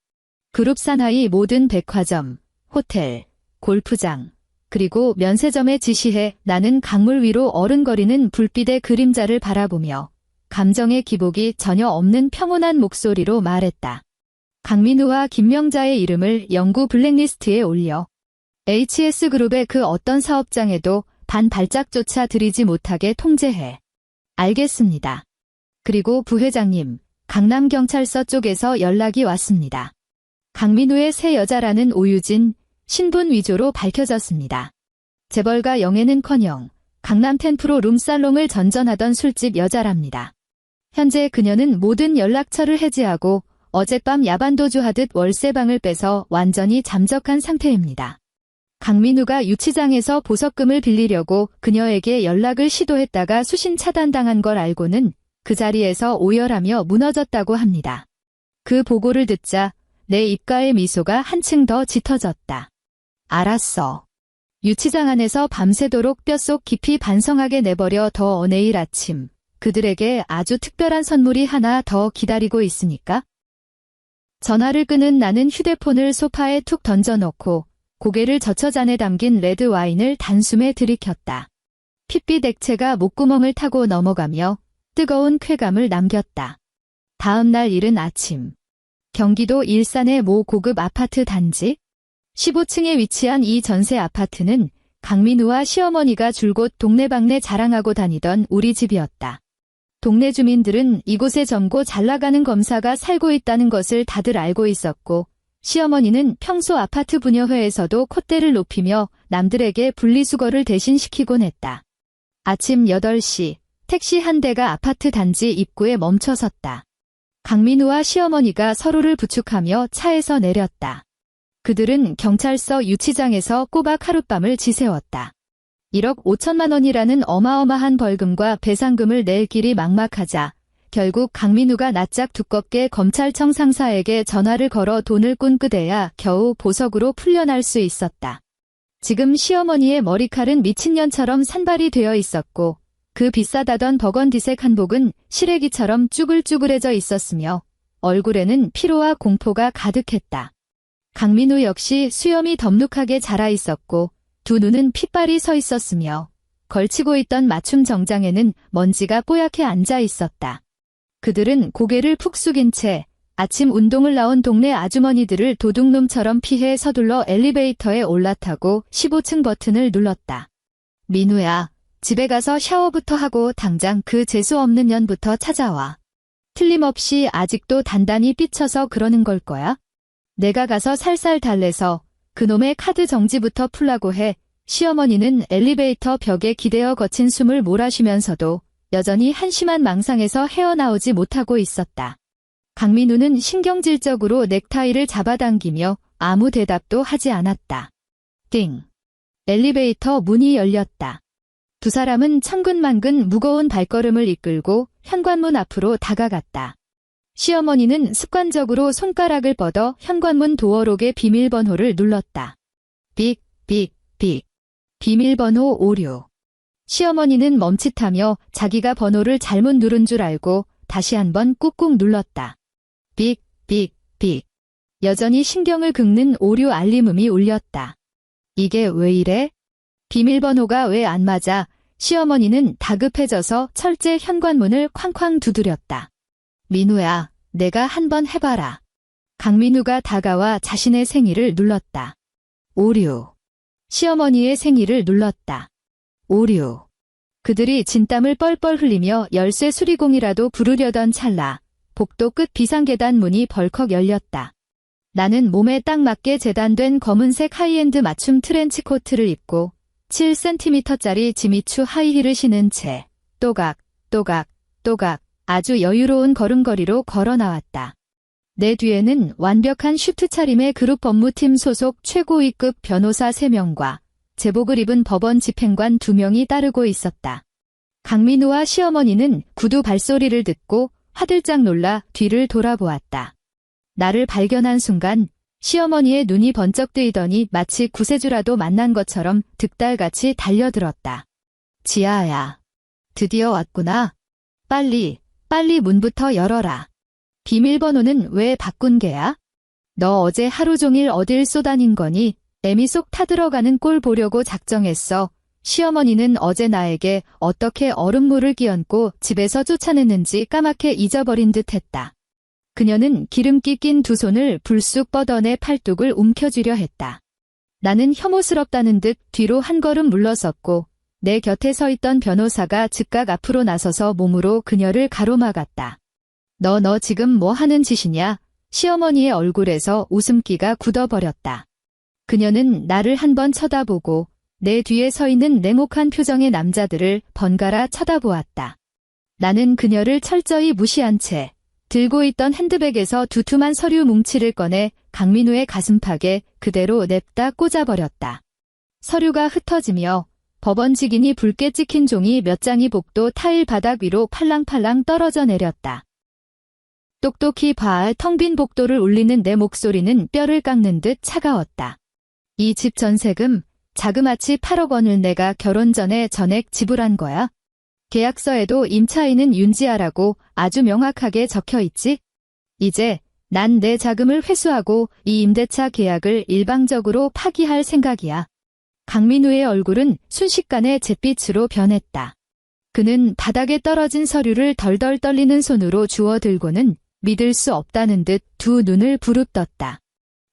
A: 그룹 사나이 모든 백화점, 호텔, 골프장, 그리고 면세점에 지시해 나는 강물 위로 어른거리는 불빛의 그림자를 바라보며 감정의 기복이 전혀 없는 평온한 목소리로 말했다. 강민우와 김명자의 이름을 영구 블랙리스트에 올려 HS그룹의 그 어떤 사업장에도 단 발짝조차 들이지 못하게 통제해. 알겠습니다. 그리고 부회장님, 강남경찰서 쪽에서 연락이 왔습니다. 강민우의 새 여자라는 오유진, 신분 위조로 밝혀졌습니다. 재벌가 영애는커녕 강남 10프로 룸살롱을 전전하던 술집 여자랍니다. 현재 그녀는 모든 연락처를 해지하고 어젯밤 야반도주하듯 월세방을 빼서 완전히 잠적한 상태입니다. 강민우가 유치장에서 보석금을 빌리려고 그녀에게 연락을 시도했다가 수신 차단당한 걸 알고는 그 자리에서 오열하며 무너졌다고 합니다. 그 보고를 듣자 내 입가의 미소가 한층 더 짙어졌다. 알았어. 유치장 안에서 밤새도록 뼛속 깊이 반성하게 내버려 더 내일 아침 그들에게 아주 특별한 선물이 하나 더 기다리고 있으니까. 전화를 끄는 나는 휴대폰을 소파에 툭 던져놓고 고개를 젖혀 잔에 담긴 레드 와인을 단숨에 들이켰다. 핏빛 액체가 목구멍을 타고 넘어가며 뜨거운 쾌감을 남겼다. 다음 날 이른 아침. 경기도 일산의 모 고급 아파트 단지 15층에 위치한 이 전세 아파트는 강민우와 시어머니가 줄곧 동네방네 자랑하고 다니던 우리 집이었다. 동네 주민들은 이곳에 젊고 잘나가는 검사가 살고 있다는 것을 다들 알고 있었고 시어머니는 평소 아파트 분여회에서도 콧대를 높이며 남들에게 분리수거를 대신 시키곤 했다. 아침 8시 택시 한 대가 아파트 단지 입구에 멈춰섰다. 강민우와 시어머니가 서로를 부축하며 차에서 내렸다. 그들은 경찰서 유치장에서 꼬박 하룻밤을 지새웠다. 1억 5천만 원이라는 어마어마한 벌금과 배상금을 낼 길이 막막하자 결국 강민우가 낯짝 두껍게 검찰청 상사에게 전화를 걸어 돈을 꾼 끝에야 겨우 보석으로 풀려날 수 있었다. 지금 시어머니의 머리칼은 미친년처럼 산발이 되어 있었고 그 비싸다던 버건디색 한복은 시래기처럼 쭈글쭈글해져 있었으며 얼굴에는 피로와 공포가 가득했다. 강민우 역시 수염이 덥룩하게 자라 있었고 두 눈은 핏발이 서 있었으며 걸치고 있던 맞춤 정장에는 먼지가 뽀얗게 앉아 있었다. 그들은 고개를 푹 숙인 채 아침 운동을 나온 동네 아주머니들을 도둑놈처럼 피해 서둘러 엘리베이터에 올라타고 15층 버튼을 눌렀다. 민우야, 집에 가서 샤워부터 하고 당장 그 재수없는 년부터 찾아와. 틀림없이 아직도 단단히 삐쳐서 그러는 걸 거야? 내가 가서 살살 달래서 그놈의 카드 정지부터 풀라고 해. 시어머니는 엘리베이터 벽에 기대어 거친 숨을 몰아쉬면서도 여전히 한심한 망상에서 헤어나오지 못하고 있었다. 강민우는 신경질적으로 넥타이를 잡아당기며 아무 대답도 하지 않았다. 띵. 엘리베이터 문이 열렸다. 두 사람은 천근만근 무거운 발걸음을 이끌고 현관문 앞으로 다가갔다. 시어머니는 습관적으로 손가락을 뻗어 현관문 도어록의 비밀번호를 눌렀다. 삑, 삑, 삑. 비밀번호 오류. 시어머니는 멈칫하며 자기가 번호를 잘못 누른 줄 알고 다시 한번 꾹꾹 눌렀다. 삑, 삑, 삑. 여전히 신경을 긁는 오류 알림음이 울렸다. 이게 왜 이래? 비밀번호가 왜 안 맞아? 시어머니는 다급해져서 철제 현관문을 쾅쾅 두드렸다. 민우야, 내가 한번 해봐라. 강민우가 다가와 자신의 생일을 눌렀다. 오류. 시어머니의 생일을 눌렀다. 오류. 그들이 진땀을 뻘뻘 흘리며 열쇠 수리공이라도 부르려던 찰나 복도 끝 비상계단 문이 벌컥 열렸다. 나는 몸에 딱 맞게 재단된 검은색 하이엔드 맞춤 트렌치 코트를 입고 7cm짜리 지미추 하이힐을 신은 채 또각, 또각, 또각 아주 여유로운 걸음걸이로 걸어 나왔다. 내 뒤에는 완벽한 슈트 차림의 그룹 법무팀 소속 최고위급 변호사 3명과 제복을 입은 법원 집행관 2명이 따르고 있었다. 강민우와 시어머니는 구두 발소리를 듣고 화들짝 놀라 뒤를 돌아보았다. 나를 발견한 순간 시어머니의 눈이 번쩍 뜨이더니 마치 구세주라도 만난 것처럼 득달같이 달려들었다. 지아야, 드디어 왔구나. 빨리 문부터 열어라. 비밀번호는 왜 바꾼 게야? 너 어제 하루 종일 어딜 쏘다닌 거니? 애미 속 타들어가는 꼴 보려고 작정했어. 시어머니는 어제 나에게 어떻게 얼음물을 끼얹고 집에서 쫓아냈는지 까맣게 잊어버린 듯 했다. 그녀는 기름기 낀 2 손을 불쑥 뻗어내 팔뚝을 움켜쥐려 했다. 나는 혐오스럽다는 듯 뒤로 한 걸음 물러섰고 내 곁에 서 있던 변호사가 즉각 앞으로 나서서 몸으로 그녀를 가로막았다. 너 지금 뭐 하는 짓이냐? 시어머니의 얼굴에서 웃음기가 굳어버렸다. 그녀는 나를 한 번 쳐다보고 내 뒤에 서 있는 냉혹한 표정의 남자들을 번갈아 쳐다보았다. 나는 그녀를 철저히 무시한 채 들고 있던 핸드백에서 두툼한 서류 뭉치를 꺼내 강민우의 가슴팍에 그대로 냅다 꽂아버렸다. 서류가 흩어지며 법원 직인이 붉게 찍힌 종이 몇 장이 복도 타일 바닥 위로 팔랑팔랑 떨어져 내렸다. 똑똑히 봐. 텅 빈 복도를 울리는 내 목소리는 뼈를 깎는 듯 차가웠다. 이 집 전세금 자그마치 8억 원을 내가 결혼 전에 전액 지불한 거야. 계약서에도 임차인은 윤지아라고 아주 명확하게 적혀 있지? 이제 난 내 자금을 회수하고 이 임대차 계약을 일방적으로 파기할 생각이야. 강민우의 얼굴은 순식간에 잿빛으로 변했다. 그는 바닥에 떨어진 서류를 덜덜 떨리는 손으로 주워 들고는 믿을 수 없다는 듯 2 눈을 부릅떴다.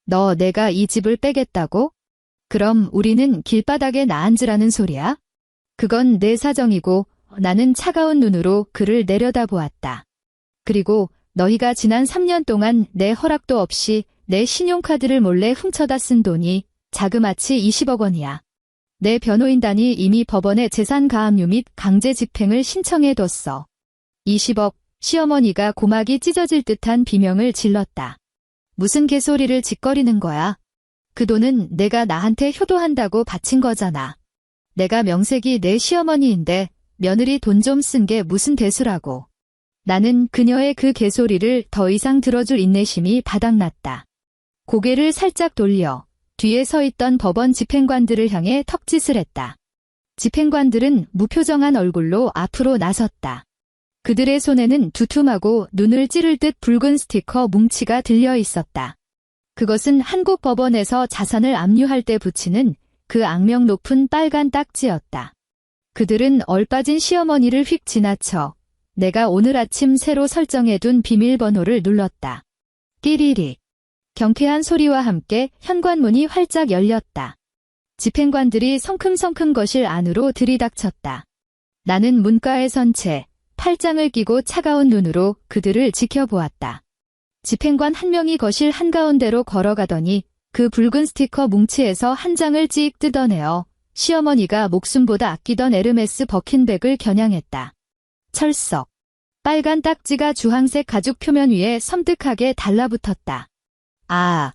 A: 너 내가 이 집을 빼겠다고? 그럼 우리는 길바닥에 나앉으라는 소리야? 그건 내 사정이고 나는 차가운 눈으로 그를 내려다보았다. 그리고 너희가 지난 3년 동안 내 허락도 없이 내 신용카드를 몰래 훔쳐다 쓴 돈이 자그마치 20억 원이야. 내 변호인단이 이미 법원에 재산가압류 및 강제 집행을 신청해뒀어. 20억, 시어머니가 고막이 찢어질 듯한 비명을 질렀다. 무슨 개소리를 짓거리는 거야? 그 돈은 내가 나한테 효도한다고 바친 거잖아. 내가 명색이 내 시어머니인데 며느리 돈 좀 쓴 게 무슨 대수라고. 나는 그녀의 그 개소리를 더 이상 들어줄 인내심이 바닥났다. 고개를 살짝 돌려 뒤에 서 있던 법원 집행관들을 향해 턱짓을 했다. 집행관들은 무표정한 얼굴로 앞으로 나섰다. 그들의 손에는 두툼하고 눈을 찌를 듯 붉은 스티커 뭉치가 들려 있었다. 그것은 한국 법원에서 자산을 압류할 때 붙이는 그 악명 높은 빨간 딱지였다. 그들은 얼빠진 시어머니를 휙 지나쳐 내가 오늘 아침 새로 설정해둔 비밀번호를 눌렀다. 끼리릭. 경쾌한 소리와 함께 현관문이 활짝 열렸다. 집행관들이 성큼성큼 거실 안으로 들이닥쳤다. 나는 문가에 선 채 팔짱을 끼고 차가운 눈으로 그들을 지켜보았다. 집행관 한 명이 거실 한가운데로 걸어가더니 그 붉은 스티커 뭉치에서 한 장을 찍 뜯어내어 시어머니가 목숨보다 아끼던 에르메스 버킨백을 겨냥했다. 철썩. 빨간 딱지가 주황색 가죽 표면 위에 섬뜩하게 달라붙었다. 아.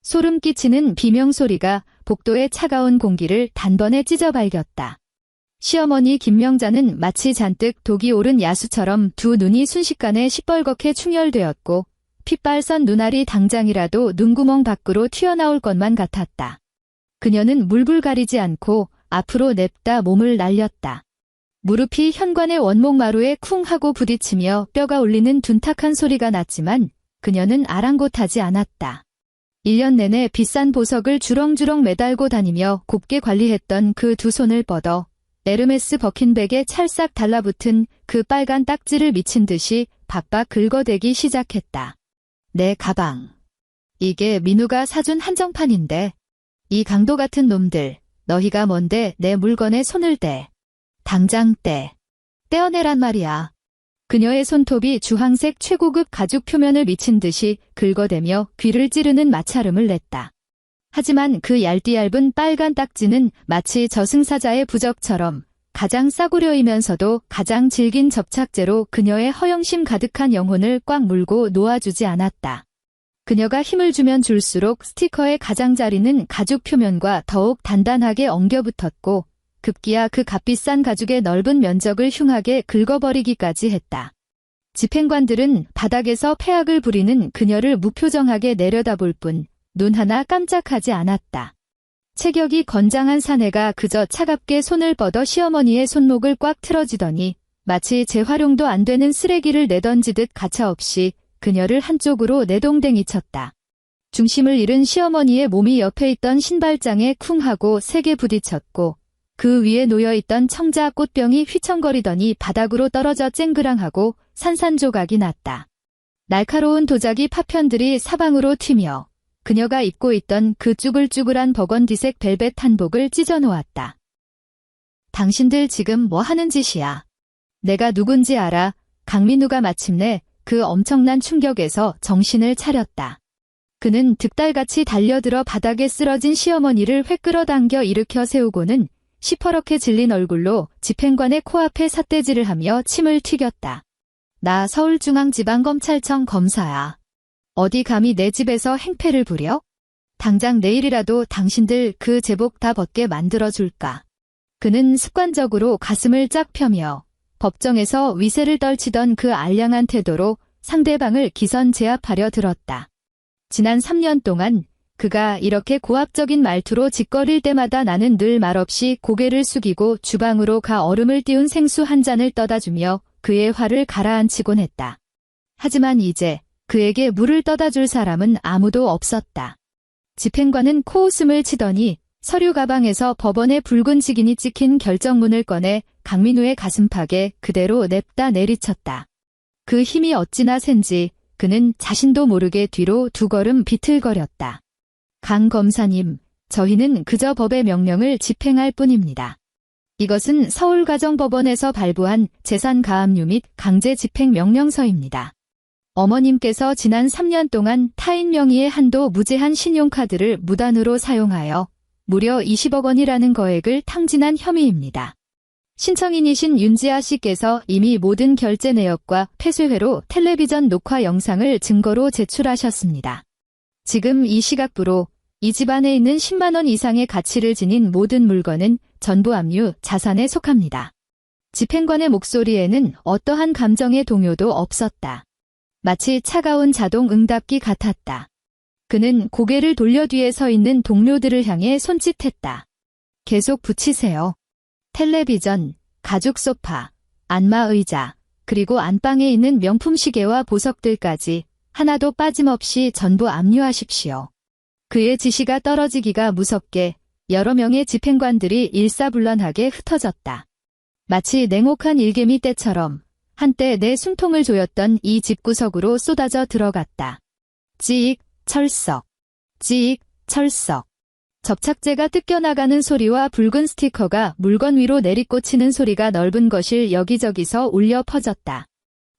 A: 소름 끼치는 비명소리가 복도의 차가운 공기를 단번에 찢어발겼다. 시어머니 김명자는 마치 잔뜩 독이 오른 야수처럼 2 눈이 순식간에 시뻘겋게 충혈되었고 핏발선 눈알이 당장이라도 눈구멍 밖으로 튀어나올 것만 같았다. 그녀는 물불 가리지 않고 앞으로 냅다 몸을 날렸다. 무릎이 현관의 원목마루에 쿵 하고 부딪히며 뼈가 울리는 둔탁한 소리가 났지만 그녀는 아랑곳하지 않았다. 1년 내내 비싼 보석을 주렁주렁 매달고 다니며 곱게 관리했던 그 2 손을 뻗어 에르메스 버킨백에 찰싹 달라붙은 그 빨간 딱지를 미친 듯이 박박 긁어대기 시작했다. 내 가방. 이게 민우가 사준 한정판인데. 이 강도 같은 놈들, 너희가 뭔데 내 물건에 손을 대. 당장 떼. 떼어내란 말이야. 그녀의 손톱이 주황색 최고급 가죽 표면을 미친 듯이 긁어대며 귀를 찌르는 마찰음을 냈다. 하지만 그 얇디얇은 빨간 딱지는 마치 저승사자의 부적처럼 가장 싸구려이면서도 가장 질긴 접착제로 그녀의 허영심 가득한 영혼을 꽉 물고 놓아주지 않았다. 그녀가 힘을 주면 줄수록 스티커의 가장자리는 가죽 표면과 더욱 단단하게 엉겨붙었고 급기야 그 값비싼 가죽의 넓은 면적을 흉하게 긁어버리기까지 했다. 집행관들은 바닥에서 패악을 부리는 그녀를 무표정하게 내려다볼 뿐 눈 하나 깜짝하지 않았다. 체격이 건장한 사내가 그저 차갑게 손을 뻗어 시어머니의 손목을 꽉 틀어쥐더니 마치 재활용도 안 되는 쓰레기를 내던지듯 가차없이 그녀를 한쪽으로 내동댕이 쳤다. 중심을 잃은 시어머니의 몸이 옆에 있던 신발장에 쿵 하고 세게 부딪혔고 그 위에 놓여있던 청자 꽃병이 휘청거리더니 바닥으로 떨어져 쨍그랑하고 산산조각이 났다. 날카로운 도자기 파편들이 사방으로 튀며 그녀가 입고 있던 그 쭈글쭈글한 버건디색 벨벳 한복을 찢어놓았다. 당신들 지금 뭐 하는 짓이야? 내가 누군지 알아? 강민우가 마침내 그 엄청난 충격에서 정신을 차렸다. 그는 득달같이 달려들어 바닥에 쓰러진 시어머니를 획 끌어당겨 일으켜 세우고는 시퍼렇게 질린 얼굴로 집행관의 코앞에 삿대질을 하며 침을 튀겼다. 나 서울중앙지방검찰청 검사야. 어디 감히 내 집에서 행패를 부려? 당장 내일이라도 당신들 그 제복 다 벗게 만들어줄까? 그는 습관적으로 가슴을 쫙 펴며 법정에서 위세를 떨치던 그 알량한 태도로 상대방을 기선 제압하려 들었다. 지난 3년 동안 그가 이렇게 고압적인 말투로 짓거릴 때마다 나는 늘 말없이 고개를 숙이고 주방으로 가 얼음을 띄운 생수 한 잔을 떠다주며 그의 화를 가라앉히곤 했다. 하지만 이제 그에게 물을 떠다줄 사람은 아무도 없었다. 집행관은 코웃음을 치더니 서류 가방에서 법원의 붉은 직인이 찍힌 결정문을 꺼내 강민우의 가슴팍에 그대로 냅다 내리쳤다. 그 힘이 어찌나 센지 그는 자신도 모르게 뒤로 두 걸음 비틀거렸다. 강 검사님, 저희는 그저 법의 명령을 집행할 뿐입니다. 이것은 서울가정법원에서 발부한 재산가압류 및 강제집행명령서입니다. 어머님께서 지난 3년 동안 타인 명의의 한도 무제한 신용카드를 무단으로 사용하여 무려 20억 원이라는 거액을 탕진한 혐의입니다. 신청인이신 윤지아 씨께서 이미 모든 결제 내역과 폐쇄회로 텔레비전 녹화 영상을 증거로 제출하셨습니다. 지금 이 시각부로 이 집안에 있는 10만 원 이상의 가치를 지닌 모든 물건은 전부 압류 자산에 속합니다. 집행관의 목소리에는 어떠한 감정의 동요도 없었다. 마치 차가운 자동 응답기 같았다. 그는 고개를 돌려 뒤에 서 있는 동료들을 향해 손짓했다. 계속 붙이세요. 텔레비전, 가죽 소파, 안마 의자, 그리고 안방에 있는 명품 시계와 보석들까지 하나도 빠짐없이 전부 압류하십시오. 그의 지시가 떨어지기가 무섭게 여러 명의 집행관들이 일사불란하게 흩어졌다. 마치 냉혹한 일개미 떼처럼 한때 내 숨통을 조였던 이 집구석으로 쏟아져 들어갔다. 찌익, 철썩. 찌익, 철썩. 접착제가 뜯겨나가는 소리와 붉은 스티커가 물건 위로 내리꽂히는 소리가 넓은 거실 여기저기서 울려 퍼졌다.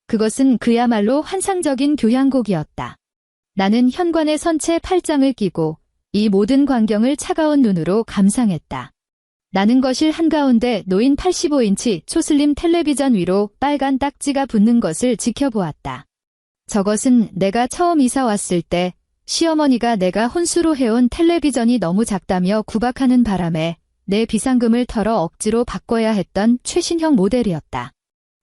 A: 그것은 그야말로 환상적인 교향곡이었다. 나는 현관에 선 채 팔짱을 끼고 이 모든 광경을 차가운 눈으로 감상했다. 나는 거실 한가운데 놓인 85인치 초슬림 텔레비전 위로 빨간 딱지가 붙는 것을 지켜보았다. 저것은 내가 처음 이사 왔을 때 시어머니가 내가 혼수로 해온 텔레비전이 너무 작다며 구박하는 바람에 내 비상금을 털어 억지로 바꿔야 했던 최신형 모델이었다.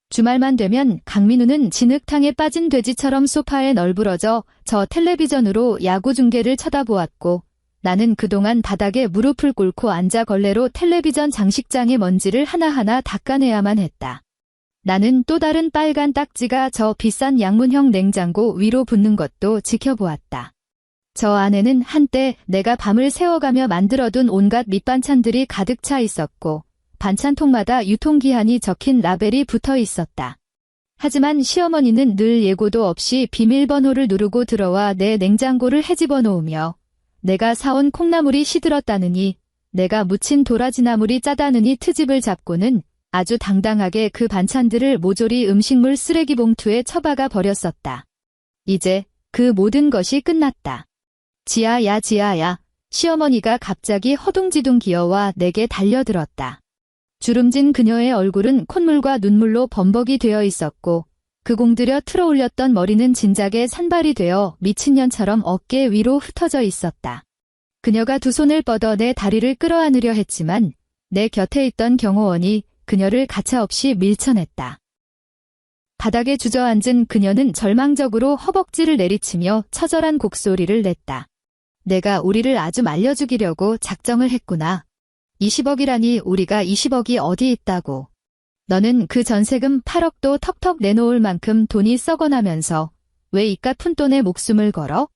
A: 주말만 되면 강민우는 진흙탕에 빠진 돼지처럼 소파에 널브러져 저 텔레비전으로 야구 중계를 쳐다보았고 나는 그동안 바닥에 무릎을 꿇고 앉아 걸레로 텔레비전 장식장의 먼지를 하나하나 닦아내야만 했다. 나는 또 다른 빨간 딱지가 저 비싼 양문형 냉장고 위로 붙는 것도 지켜보았다. 저 안에는 한때 내가 밤을 새워가며 만들어둔 온갖 밑반찬들이 가득 차 있었고 반찬통마다 유통기한이 적힌 라벨이 붙어 있었다. 하지만 시어머니는 늘 예고도 없이 비밀번호를 누르고 들어와 내 냉장고를 헤집어 놓으며 내가 사온 콩나물이 시들었다느니 내가 무친 도라지나물이 짜다느니 트집을 잡고는 아주 당당하게 그 반찬들을 모조리 음식물 쓰레기 봉투에 처박아 버렸었다. 이제 그 모든 것이 끝났다. 지아야 지아야, 시어머니가 갑자기 허둥지둥 기어와 내게 달려들었다. 주름진 그녀의 얼굴은 콧물과 눈물로 범벅이 되어 있었고 그 공들여 틀어올렸던 머리는 진작에 산발이 되어 미친년처럼 어깨 위로 흩어져 있었다. 그녀가 두 손을 뻗어 내 다리를 끌어안으려 했지만 내 곁에 있던 경호원이 그녀를 가차없이 밀쳐냈다. 바닥에 주저앉은 그녀는 절망적으로 허벅지를 내리치며 처절한 곡소리를 냈다. 내가 우리를 아주 말려 죽이려고 작정을 했구나. 20억이라니 우리가 20억이 어디 있다고. 너는 그 전세금 8억도 턱턱 내놓을 만큼 돈이 썩어나면서 왜 이깟 푼돈에 목숨을 걸어?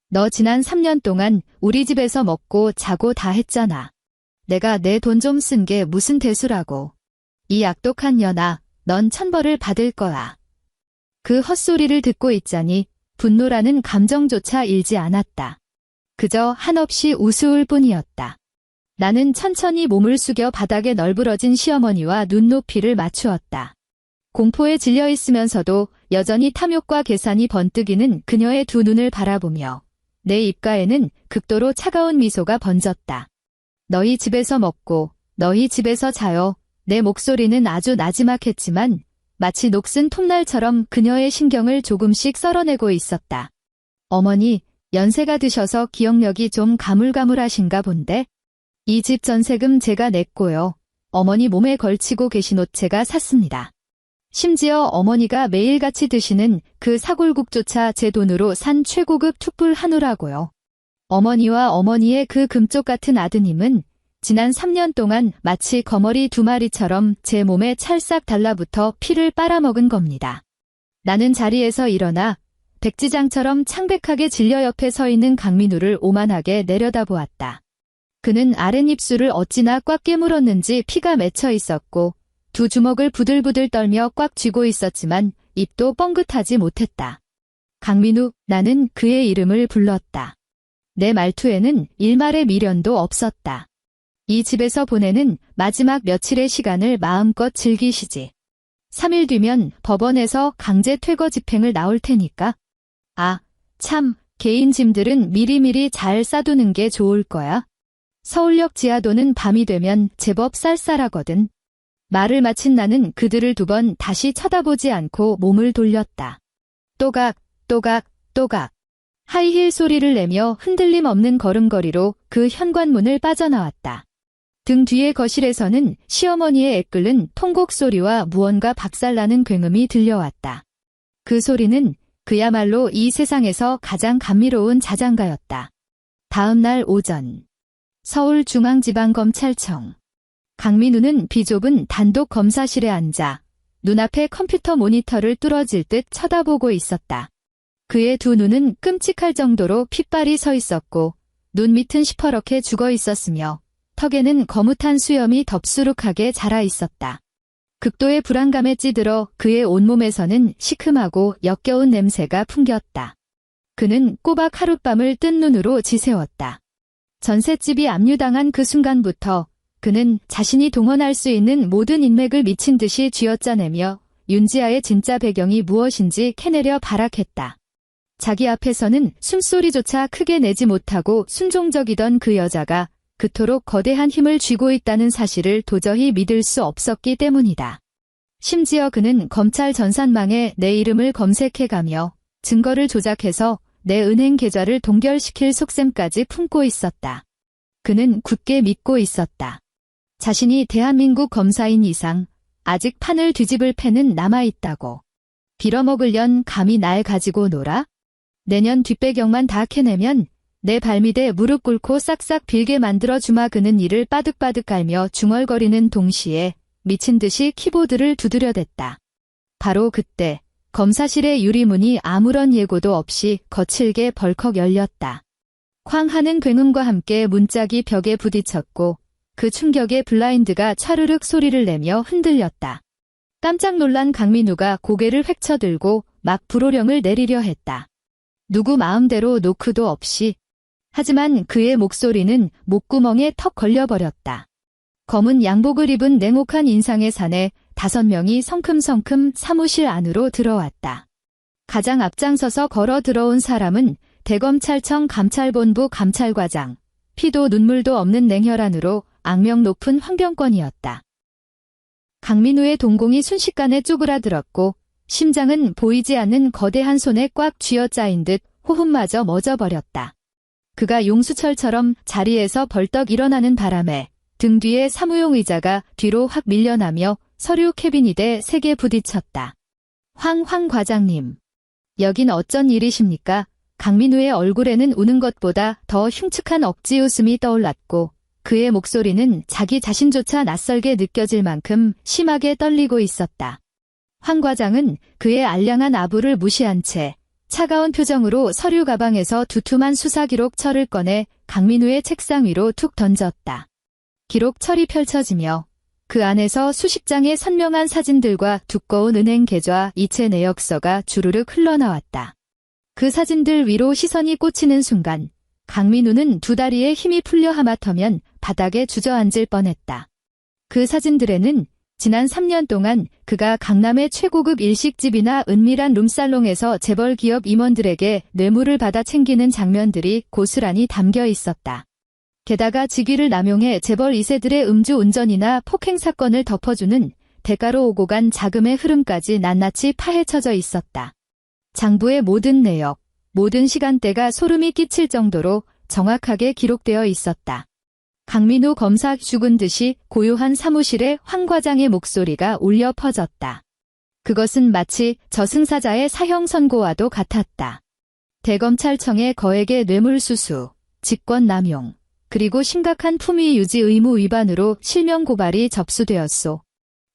A: 너 지난 3년 동안 우리 집에서 먹고 자고 다 했잖아. 내가 내 돈 좀 쓴 게 무슨 대수라고. 이 악독한 년아, 넌 천벌을 받을 거야. 그 헛소리를 듣고 있자니 분노라는 감정조차 일지 않았다. 그저 한없이 우스울 뿐이었다. 나는 천천히 몸을 숙여 바닥에 널브러진 시어머니와 눈높이를 맞추었다. 공포에 질려 있으면서도 여전히 탐욕과 계산이 번뜩이는 그녀의 두 눈을 바라보며 내 입가에는 극도로 차가운 미소가 번졌다. 너희 집에서 먹고 너희 집에서 자요. 내 목소리는 아주 나지막했지만 마치 녹슨 톱날처럼 그녀의 신경을 조금씩 썰어내고 있었다. 어머니, 연세가 드셔서 기억력이 좀 가물가물하신가 본데? 이 집 전세금 제가 냈고요. 어머니 몸에 걸치고 계신 옷 제가 샀습니다. 심지어 어머니가 매일같이 드시는 그 사골국조차 제 돈으로 산 최고급 툭불 한우라고요. 어머니와 어머니의 그 금쪽 같은 아드님은 지난 3년 동안 마치 거머리 두 마리처럼 제 몸에 찰싹 달라붙어 피를 빨아먹은 겁니다. 나는 자리에서 일어나 백지장처럼 창백하게 진려 옆에 서 있는 강민우를 오만하게 내려다보았다. 그는 아랫입술을 어찌나 꽉 깨물었는지 피가 맺혀 있었고 두 주먹을 부들부들 떨며 꽉 쥐고 있었지만 입도 뻥긋하지 못했다. 강민우, 나는 그의 이름을 불렀다. 내 말투에는 일말의 미련도 없었다. 이 집에서 보내는 마지막 며칠의 시간을 마음껏 즐기시지. 3일 뒤면 법원에서 강제 퇴거 집행을 나올 테니까. 아, 참, 개인 짐들은 미리미리 잘 싸두는 게 좋을 거야. 서울역 지하도는 밤이 되면 제법 쌀쌀하거든. 말을 마친 나는 그들을 두 번 다시 쳐다보지 않고 몸을 돌렸다. 또각, 또각, 또각. 하이힐 소리를 내며 흔들림 없는 걸음걸이로 그 현관문을 빠져나왔다. 등 뒤의 거실에서는 시어머니의 애끓는 통곡 소리와 무언가 박살나는 굉음이 들려왔다. 그 소리는 그야말로 이 세상에서 가장 감미로운 자장가였다. 다음 날 오전. 서울중앙지방검찰청. 강민우는 비좁은 단독 검사실에 앉아 눈앞에 컴퓨터 모니터를 뚫어질 듯 쳐다보고 있었다. 그의 두 눈은 끔찍할 정도로 핏발이 서 있었고 눈 밑은 시퍼렇게 죽어 있었으며 턱에는 거뭇한 수염이 덥수룩하게 자라 있었다. 극도의 불안감에 찌들어 그의 온몸에서는 시큼하고 역겨운 냄새가 풍겼다. 그는 꼬박 하룻밤을 뜬 눈으로 지새웠다. 전셋집이 압류당한 그 순간부터 그는 자신이 동원할 수 있는 모든 인맥을 미친 듯이 쥐어짜내며 윤지아의 진짜 배경이 무엇인지 캐내려 발악했다. 자기 앞에서는 숨소리조차 크게 내지 못하고 순종적이던 그 여자가 그토록 거대한 힘을 쥐고 있다는 사실을 도저히 믿을 수 없었기 때문이다. 심지어 그는 검찰 전산망에 내 이름을 검색해가며 증거를 조작해서 내 은행 계좌를 동결시킬 속셈까지 품고 있었다. 그는 굳게 믿고 있었다. 자신이 대한민국 검사인 이상 아직 판을 뒤집을 패는 남아있다고. 빌어먹으련 감히 날 가지고 놀아? 내년 뒷배경만 다 캐내면 내 발밑에 무릎 꿇고 싹싹 빌게 만들어 주마. 그는 이를 빠득빠득 깔며 중얼거리는 동시에 미친 듯이 키보드를 두드려댔다. 바로 그때 검사실의 유리문이 아무런 예고도 없이 거칠게 벌컥 열렸다. 쾅 하는 굉음과 함께 문짝이 벽에 부딪혔고 그 충격에 블라인드가 차르륵 소리를 내며 흔들렸다. 깜짝 놀란 강민우가 고개를 획쳐들고 막 불호령을 내리려 했다. 누구 마음대로 노크도 없이. 하지만 그의 목소리는 목구멍에 턱 걸려버렸다. 검은 양복을 입은 냉혹한 인상의 사내 5명이 성큼성큼 사무실 안으로 들어왔다. 가장 앞장서서 걸어 들어온 사람은 대검찰청 감찰본부 감찰과장, 피도 눈물도 없는 냉혈한으로 악명 높은 황병권이었다. 강민우의 동공이 순식간에 쪼그라들었고 심장은 보이지 않는 거대한 손에 꽉 쥐어짜인 듯 호흡마저 멎어버렸다. 그가 용수철처럼 자리에서 벌떡 일어나는 바람에 등 뒤에 사무용 의자가 뒤로 확 밀려나며 서류 캐비닛에 세게 부딪혔다. 황 과장님. 여긴 어쩐 일이십니까? 강민우의 얼굴에는 우는 것보다 더 흉측한 억지 웃음이 떠올랐고 그의 목소리는 자기 자신조차 낯설게 느껴질 만큼 심하게 떨리고 있었다. 황 과장은 그의 알량한 아부를 무시한 채 차가운 표정으로 서류 가방에서 두툼한 수사기록 철을 꺼내 강민우의 책상 위로 툭 던졌다. 기록 철이 펼쳐지며 그 안에서 수십 장의 선명한 사진들과 두꺼운 은행 계좌 이체 내역서가 주르륵 흘러나왔다. 그 사진들 위로 시선이 꽂히는 순간 강민우는 두 다리에 힘이 풀려 하마터면 바닥에 주저앉을 뻔했다. 그 사진들에는 지난 3년 동안 그가 강남의 최고급 일식집이나 은밀한 룸살롱에서 재벌 기업 임원들에게 뇌물을 받아 챙기는 장면들이 고스란히 담겨 있었다. 게다가 직위를 남용해 재벌 2세들의 음주운전이나 폭행 사건을 덮어주는 대가로 오고 간 자금의 흐름까지 낱낱이 파헤쳐져 있었다. 장부의 모든 내역, 모든 시간대가 소름이 끼칠 정도로 정확하게 기록되어 있었다. 강민우 검사 죽은 듯이 고요한 사무실에 황 과장의 목소리가 울려 퍼졌다. 그것은 마치 저승사자의 사형 선고와도 같았다. 대검찰청의 거액의 뇌물수수, 직권남용, 그리고 심각한 품위유지 의무 위반으로 실명 고발이 접수되었소.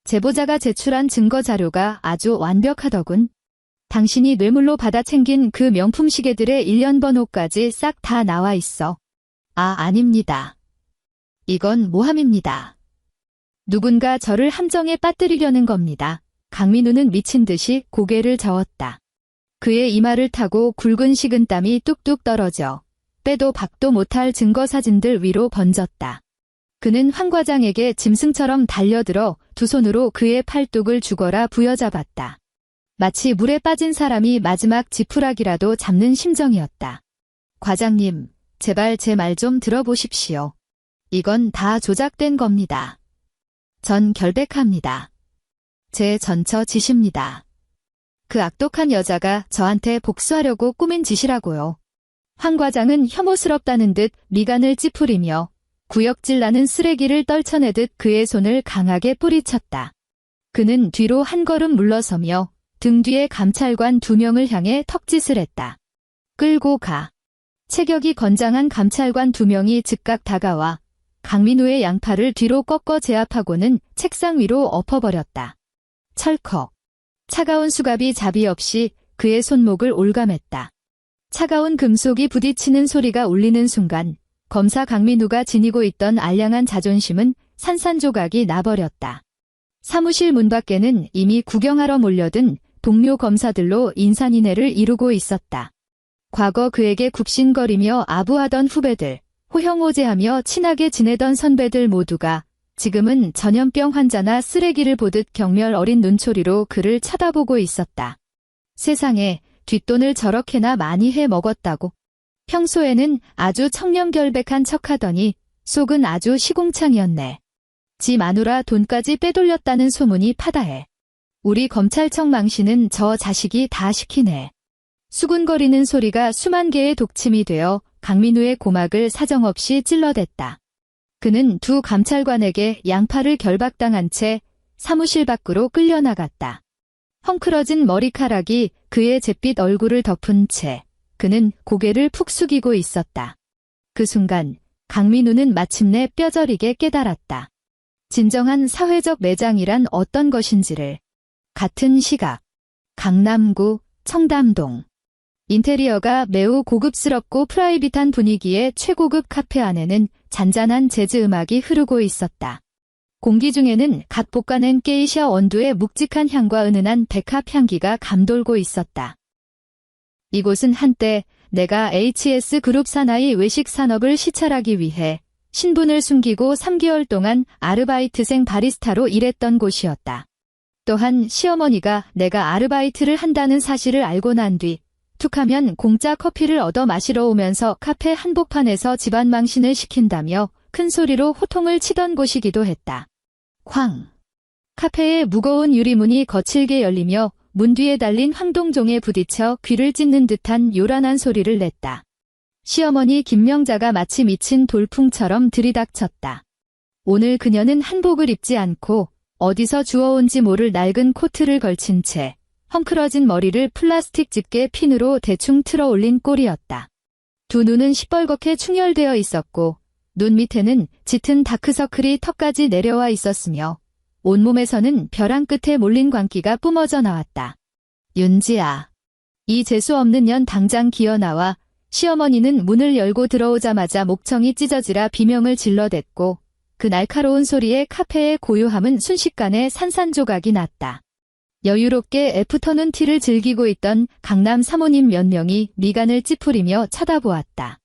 A: 제보자가 제출한 증거 자료가 아주 완벽하더군. 당신이 뇌물로 받아 챙긴 그 명품 시계들의 일련 번호까지 싹 다 나와 있어. 아닙니다. 이건 모함입니다. 누군가 저를 함정에 빠뜨리려는 겁니다. 강민우는 미친 듯이 고개를 저었다. 그의 이마를 타고 굵은 식은땀이 뚝뚝 떨어져 빼도 박도 못할 증거 사진들 위로 번졌다. 그는 황 과장에게 짐승처럼 달려들어 두 손으로 그의 팔뚝을 죽어라 부여잡았다. 마치 물에 빠진 사람이 마지막 지푸라기라도 잡는 심정이었다. 과장님, 제발 제 말 좀 들어보십시오. 이건 다 조작된 겁니다. 전 결백합니다. 제 전처 짓입니다. 그 악독한 여자가 저한테 복수하려고 꾸민 짓이라고요. 황 과장은 혐오스럽다는 듯 미간을 찌푸리며 구역질 나는 쓰레기를 떨쳐내듯 그의 손을 강하게 뿌리쳤다. 그는 뒤로 한 걸음 물러서며 등 뒤에 감찰관 2명을 향해 턱짓을 했다. 끌고 가. 체격이 건장한 감찰관 2명이 즉각 다가와 강민우의 양팔을 뒤로 꺾어 제압하고는 책상 위로 엎어버렸다. 철컥. 차가운 수갑이 자비 없이 그의 손목을 올감했다. 차가운 금속이 부딪히는 소리가 울리는 순간 검사 강민우가 지니고 있던 알량한 자존심은 산산조각이 나버렸다. 사무실 문 밖에는 이미 구경하러 몰려든 동료 검사들로 인산인해를 이루고 있었다. 과거 그에게 굽신거리며 아부하던 후배들, 호형호재하며 친하게 지내던 선배들 모두가 지금은 전염병 환자나 쓰레기를 보듯 경멸 어린 눈초리로 그를 쳐다보고 있었다. 세상에 뒷돈을 저렇게나 많이 해 먹었다고. 평소에는 아주 청렴결백한 척하더니 속은 아주 시궁창이었네. 지 마누라 돈까지 빼돌렸다는 소문이 파다해. 우리 검찰청 망신은 저 자식이 다 시키네. 수군거리는 소리가 수만 개의 독침이 되어 강민우의 고막을 사정없이 찔러댔다. 그는 두 감찰관에게 양팔을 결박당한 채 사무실 밖으로 끌려나갔다. 헝클어진 머리카락이 그의 잿빛 얼굴을 덮은 채 그는 고개를 푹 숙이고 있었다. 그 순간 강민우는 마침내 뼈저리게 깨달았다. 진정한 사회적 매장이란 어떤 것인지를. 같은 시각, 강남구 청담동. 인테리어가 매우 고급스럽고 프라이빗한 분위기의 최고급 카페 안에는 잔잔한 재즈 음악이 흐르고 있었다. 공기 중에는 갓 볶아낸 게이샤 원두의 묵직한 향과 은은한 백합 향기가 감돌고 있었다. 이곳은 한때 내가 HS-그룹 사나이 외식 산업을 시찰하기 위해 신분을 숨기고 3개월 동안 아르바이트생 바리스타로 일했던 곳이었다. 또한 시어머니가 내가 아르바이트를 한다는 사실을 알고 난 뒤 툭하면 공짜 커피를 얻어 마시러 오면서 카페 한복판에서 집안 망신을 시킨다며 큰 소리로 호통을 치던 곳이기도 했다. 쾅. 카페의 무거운 유리문이 거칠게 열리며 문 뒤에 달린 황동종에 부딪혀 귀를 찢는 듯한 요란한 소리를 냈다. 시어머니 김명자가 마치 미친 돌풍처럼 들이닥쳤다. 오늘 그녀는 한복을 입지 않고 어디서 주워온지 모를 낡은 코트를 걸친 채 헝클어진 머리를 플라스틱 집게 핀으로 대충 틀어 올린 꼴이었다. 두 눈은 시뻘겋게 충혈되어 있었고 눈 밑에는 짙은 다크서클이 턱까지 내려와 있었으며 온몸에서는 벼랑 끝에 몰린 광기가 뿜어져 나왔다. 윤지아. 이 재수없는 년 당장 기어나와. 시어머니는 문을 열고 들어오자마자 목청이 찢어지라 비명을 질러댔고 그 날카로운 소리에 카페의 고요함은 순식간에 산산조각이 났다. 여유롭게 애프터눈 티를 즐기고 있던 강남 사모님 몇 명이 미간을 찌푸리며 쳐다보았다.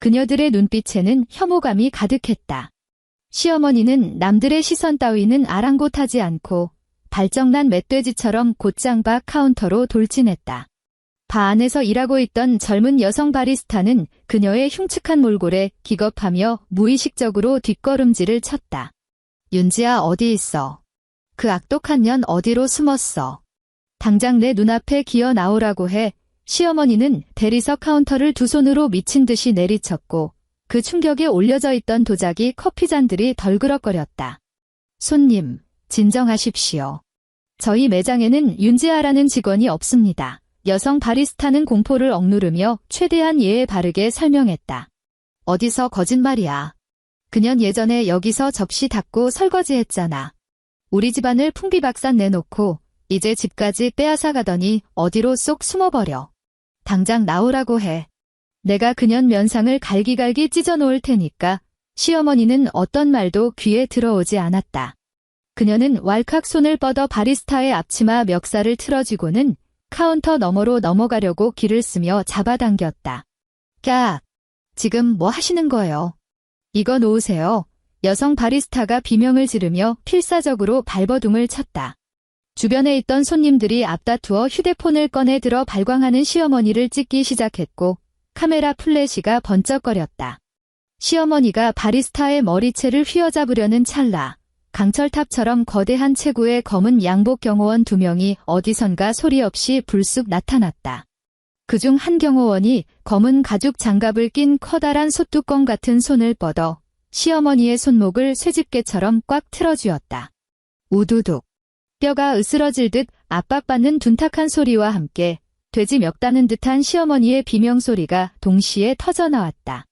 A: 그녀들의 눈빛에는 혐오감이 가득했다. 시어머니는 남들의 시선 따위는 아랑곳하지 않고 발정난 멧돼지처럼 곧장 바 카운터로 돌진했다. 바 안에서 일하고 있던 젊은 여성 바리스타는 그녀의 흉측한 몰골에 기겁하며 무의식적으로 뒷걸음질을 쳤다. 윤지아 어디 있어? 그 악독한 년 어디로 숨었어? 당장 내 눈앞에 기어 나오라고 해. 시어머니는 대리석 카운터를 두 손으로 미친 듯이 내리쳤고 그 충격에 올려져 있던 도자기 커피잔들이 덜그럭거렸다. 손님, 진정하십시오. 저희 매장에는 윤지아라는 직원이 없습니다. 여성 바리스타는 공포를 억누르며 최대한 예에 바르게 설명했다. 어디서 거짓말이야. 그년 예전에 여기서 접시 닦고 설거지했잖아. 우리 집안을 풍비박산 내놓고 이제 집까지 빼앗아 가더니 어디로 쏙 숨어버려. 당장 나오라고 해. 내가 그년 면상을 갈기갈기 찢어놓을 테니까. 시어머니는 어떤 말도 귀에 들어오지 않았다. 그녀는 왈칵 손을 뻗어 바리스타의 앞치마 멱살을 틀어쥐고는 카운터 너머로 넘어가려고 길을 쓰며 잡아당겼다. 까! 지금 뭐 하시는 거예요? 이거 놓으세요. 여성 바리스타가 비명을 지르며 필사적으로 발버둥을 쳤다. 주변에 있던 손님들이 앞다투어 휴대폰을 꺼내 들어 발광하는 시어머니를 찍기 시작했고 카메라 플래시가 번쩍거렸다. 시어머니가 바리스타의 머리채를 휘어잡으려는 찰나 강철탑처럼 거대한 체구의 검은 양복 경호원 2명이 어디선가 소리 없이 불쑥 나타났다. 그중 한 경호원이 검은 가죽 장갑을 낀 커다란 솥뚜껑 같은 손을 뻗어 시어머니의 손목을 쇠집게처럼 꽉 틀어쥐었다. 우두둑. 뼈가 으스러질 듯 압박받는 둔탁한 소리와 함께 돼지 멱다는 듯한 시어머니의 비명소리가 동시에 터져나왔다.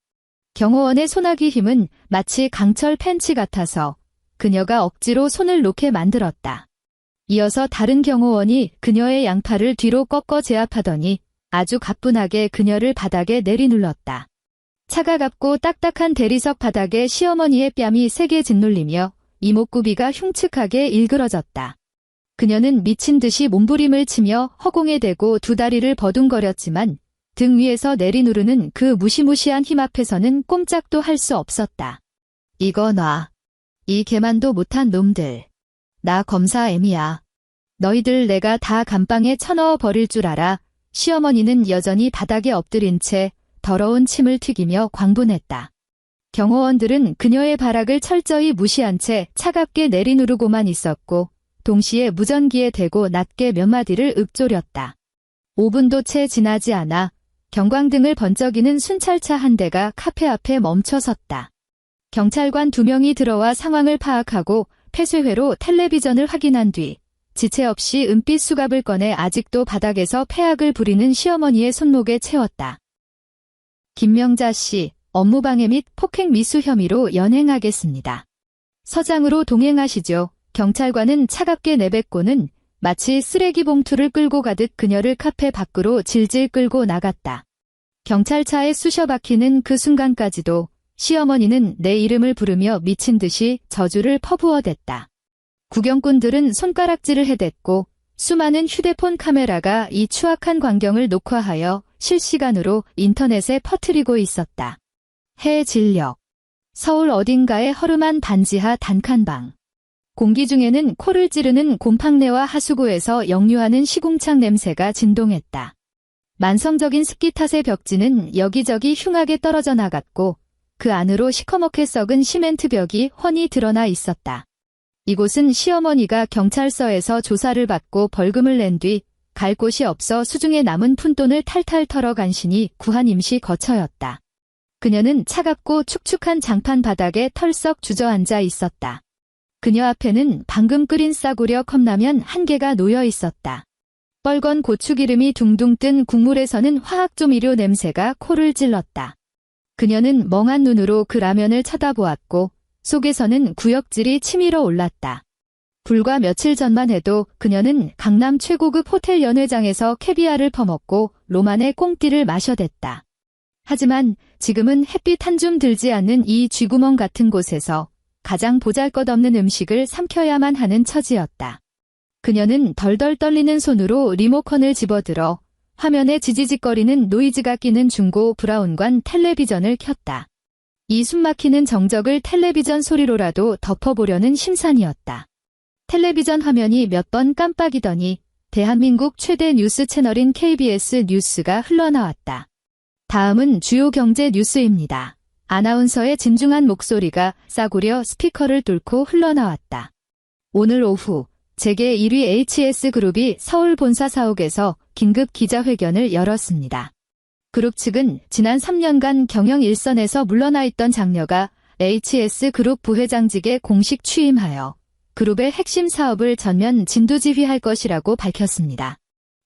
A: 경호원의 소나기 힘은 마치 강철 펜치 같아서 그녀가 억지로 손을 놓게 만들었다. 이어서 다른 경호원이 그녀의 양팔을 뒤로 꺾어 제압하더니 아주 가뿐하게 그녀를 바닥에 내리눌렀다. 차가깝고 딱딱한 대리석 바닥에 시어머니의 뺨이 세게 짓눌리며 이목구비가 흉측하게 일그러졌다. 그녀는 미친 듯이 몸부림을 치며 허공에 대고 두 다리를 버둥거렸지만 등 위에서 내리누르는 그 무시무시한 힘 앞에서는 꼼짝도 할 수 없었다. 이거 놔. 이 개만도 못한 놈들. 나 검사 M이야. 너희들 내가 다 감방에 쳐넣어 버릴 줄 알아. 시어머니는 여전히 바닥에 엎드린 채 더러운 침을 튀기며 광분했다. 경호원들은 그녀의 발악을 철저히 무시한 채 차갑게 내리누르고만 있었고 동시에 무전기에 대고 낮게 몇 마디를 읊조렸다. 5분도 채 지나지 않아 경광등을 번쩍이는 순찰차 한 대가 카페 앞에 멈춰섰다. 경찰관 2명이 들어와 상황을 파악하고 폐쇄회로 텔레비전을 확인한 뒤 지체 없이 은빛 수갑을 꺼내 아직도 바닥에서 패악을 부리는 시어머니의 손목에 채웠다. 김명자 씨, 업무방해 및 폭행 미수 혐의로 연행하겠습니다. 서장으로 동행하시죠. 경찰관은 차갑게 내뱉고는 마치 쓰레기 봉투를 끌고 가듯 그녀를 카페 밖으로 질질 끌고 나갔다. 경찰차에 쑤셔 박히는 그 순간까지도 시어머니는 내 이름을 부르며 미친 듯이 저주를 퍼부어댔다. 구경꾼들은 손가락질을 해댔고 수많은 휴대폰 카메라가 이 추악한 광경을 녹화하여 실시간으로 인터넷에 퍼뜨리고 있었다. 해질녘. 서울 어딘가의 허름한 반지하 단칸방. 공기 중에는 코를 찌르는 곰팡내와 하수구에서 역류하는 시궁창 냄새가 진동했다. 만성적인 습기 탓에 벽지는 여기저기 흉하게 떨어져 나갔고 그 안으로 시커멓게 썩은 시멘트 벽이 훤히 드러나 있었다. 이곳은 시어머니가 경찰서에서 조사를 받고 벌금을 낸 뒤 갈 곳이 없어 수중에 남은 푼돈을 탈탈 털어 간신히 구한 임시 거처였다. 그녀는 차갑고 축축한 장판 바닥에 털썩 주저앉아 있었다. 그녀 앞에는 방금 끓인 싸구려 컵라면 한 개가 놓여 있었다. 뻘건 고추기름이 둥둥 뜬 국물에서는 화학조미료 냄새가 코를 찔렀다. 그녀는 멍한 눈으로 그 라면을 쳐다보았고 속에서는 구역질이 치밀어 올랐다. 불과 며칠 전만 해도 그녀는 강남 최고급 호텔 연회장에서 캐비아를 퍼먹고 로만의 꽁띠를 마셔댔다. 하지만 지금은 햇빛 한 줌 들지 않는 이 쥐구멍 같은 곳에서 가장 보잘것없는 음식을 삼켜야만 하는 처지였다. 그녀는 덜덜 떨리는 손으로 리모컨을 집어들어 화면에 지지직거리는 노이즈가 끼는 중고 브라운관 텔레비전을 켰다. 이 숨막히는 정적을 텔레비전 소리로라도 덮어보려는 심산이었다. 텔레비전 화면이 몇 번 깜빡이더니 대한민국 최대 뉴스 채널인 KBS 뉴스가 흘러나왔다. 다음은 주요 경제 뉴스입니다. 아나운서의 진중한 목소리가 싸구려 스피커를 뚫고 흘러나왔다. 오늘 오후 재계 1위 HS그룹이 서울 본사 사옥에서 긴급 기자회견을 열었습니다. 그룹 측은 지난 3년간 경영 일선에서 물러나 있던 장녀가 HS그룹 부회장직에 공식 취임하여 그룹의 핵심 사업을 전면 진두지휘할 것이라고 밝혔습니다.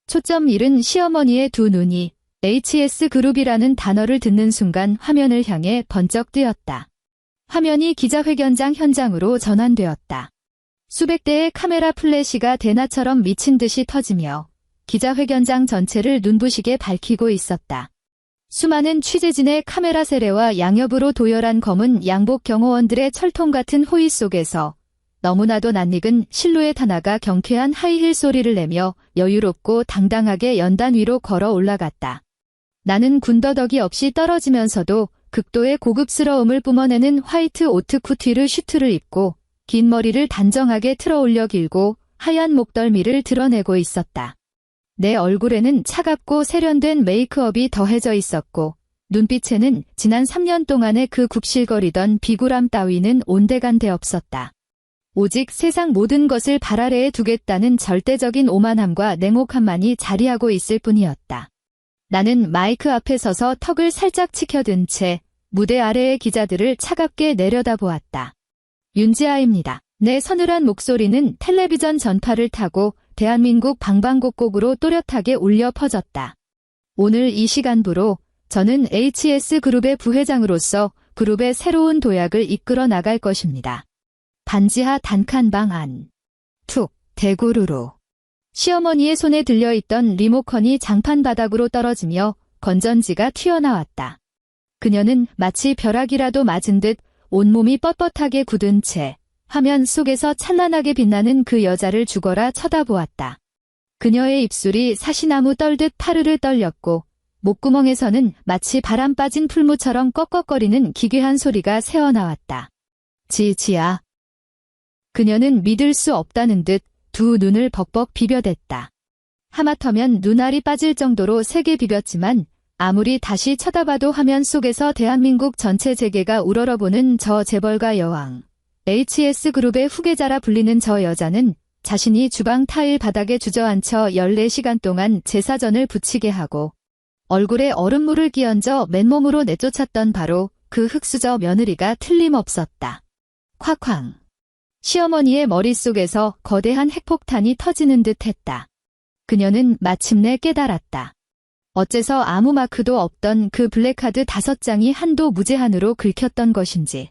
A: 초점 잃은 시어머니의 두 눈이 HS그룹이라는 단어를 듣는 순간 화면을 향해 번쩍 뜨였다. 화면이 기자회견장 현장으로 전환되었다. 수백 대의 카메라 플래시가 대나처럼 미친 듯이 터지며 기자회견장 전체를 눈부시게 밝히고 있었다. 수많은 취재진의 카메라 세례와 양옆으로 도열한 검은 양복 경호원들의 철통 같은 호의 속에서 너무나도 낯익은 실루엣 하나가 경쾌한 하이힐 소리를 내며 여유롭고 당당하게 연단 위로 걸어 올라갔다. 나는 군더더기 없이 떨어지면서도 극도의 고급스러움을 뿜어내는 화이트 오트쿠티르 슈트를 입고 긴 머리를 단정하게 틀어 올려 길고 하얀 목덜미를 드러내고 있었다. 내 얼굴에는 차갑고 세련된 메이크업이 더해져 있었고 눈빛에는 지난 3년 동안의 그 굽실거리던 비굴함 따위는 온데간데 없었다. 오직 세상 모든 것을 발 아래에 두겠다는 절대적인 오만함과 냉혹함만이 자리하고 있을 뿐이었다. 나는 마이크 앞에 서서 턱을 살짝 치켜든 채 무대 아래의 기자들을 차갑게 내려다보았다. 윤지아입니다. 내 서늘한 목소리는 텔레비전 전파를 타고 대한민국 방방곡곡으로 또렷하게 울려 퍼졌다. 오늘 이 시간부로 저는 HS그룹의 부회장으로서 그룹의 새로운 도약을 이끌어 나갈 것입니다. 반지하 단칸방 안. 툭, 대구루루. 시어머니의 손에 들려있던 리모컨이 장판 바닥으로 떨어지며 건전지가 튀어나왔다. 그녀는 마치 벼락이라도 맞은 듯 온몸이 뻣뻣하게 굳은 채 화면 속에서 찬란하게 빛나는 그 여자를 죽어라 쳐다보았다. 그녀의 입술이 사시나무 떨듯 파르르 떨렸고 목구멍에서는 마치 바람 빠진 풀무처럼 꺽꺽거리는 기괴한 소리가 새어나왔다. 지지야. 그녀는 믿을 수 없다는 듯 두 눈을 벅벅 비벼댔다. 하마터면 눈알이 빠질 정도로 세게 비볐지만 아무리 다시 쳐다봐도 화면 속에서 대한민국 전체 재계가 우러러보는 저 재벌가 여왕, HS그룹의 후계자라 불리는 저 여자는 자신이 주방 타일 바닥에 주저앉혀 14시간 동안 제사전을 붙이게 하고 얼굴에 얼음물을 끼얹어 맨몸으로 내쫓았던 바로 그 흑수저 며느리가 틀림없었다. 콱쾅. 시어머니의 머릿속에서 거대한 핵폭탄이 터지는 듯 했다. 그녀는 마침내 깨달았다. 어째서 아무 마크도 없던 그 블랙카드 5장이 한도 무제한으로 긁혔던 것인지.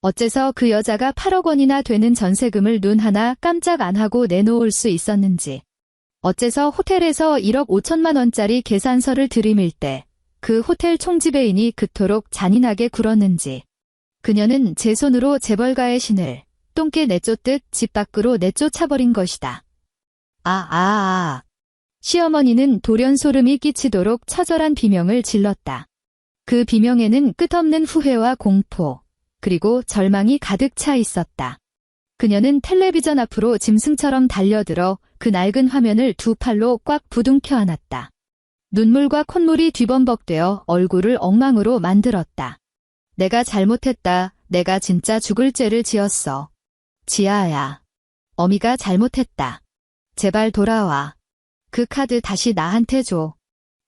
A: 어째서 그 여자가 8억 원이나 되는 전세금을 눈 하나 깜짝 안 하고 내놓을 수 있었는지. 어째서 호텔에서 1억 5천만 원짜리 계산서를 들이밀 때 그 호텔 총지배인이 그토록 잔인하게 굴었는지. 그녀는 제 손으로 재벌가의 신을 똥개 내쫓듯 집 밖으로 내쫓아버린 것이다. 시어머니는 돌연 소름이 끼치도록 처절한 비명을 질렀다. 그 비명에는 끝없는 후회와 공포, 그리고 절망이 가득 차 있었다. 그녀는 텔레비전 앞으로 짐승처럼 달려들어 그 낡은 화면을 두 팔로 꽉 부둥켜 안았다. 눈물과 콧물이 뒤범벅되어 얼굴을 엉망으로 만들었다. 내가 잘못했다. 내가 진짜 죽을 죄를 지었어. 지아야. 어미가 잘못했다. 제발 돌아와. 그 카드 다시 나한테 줘.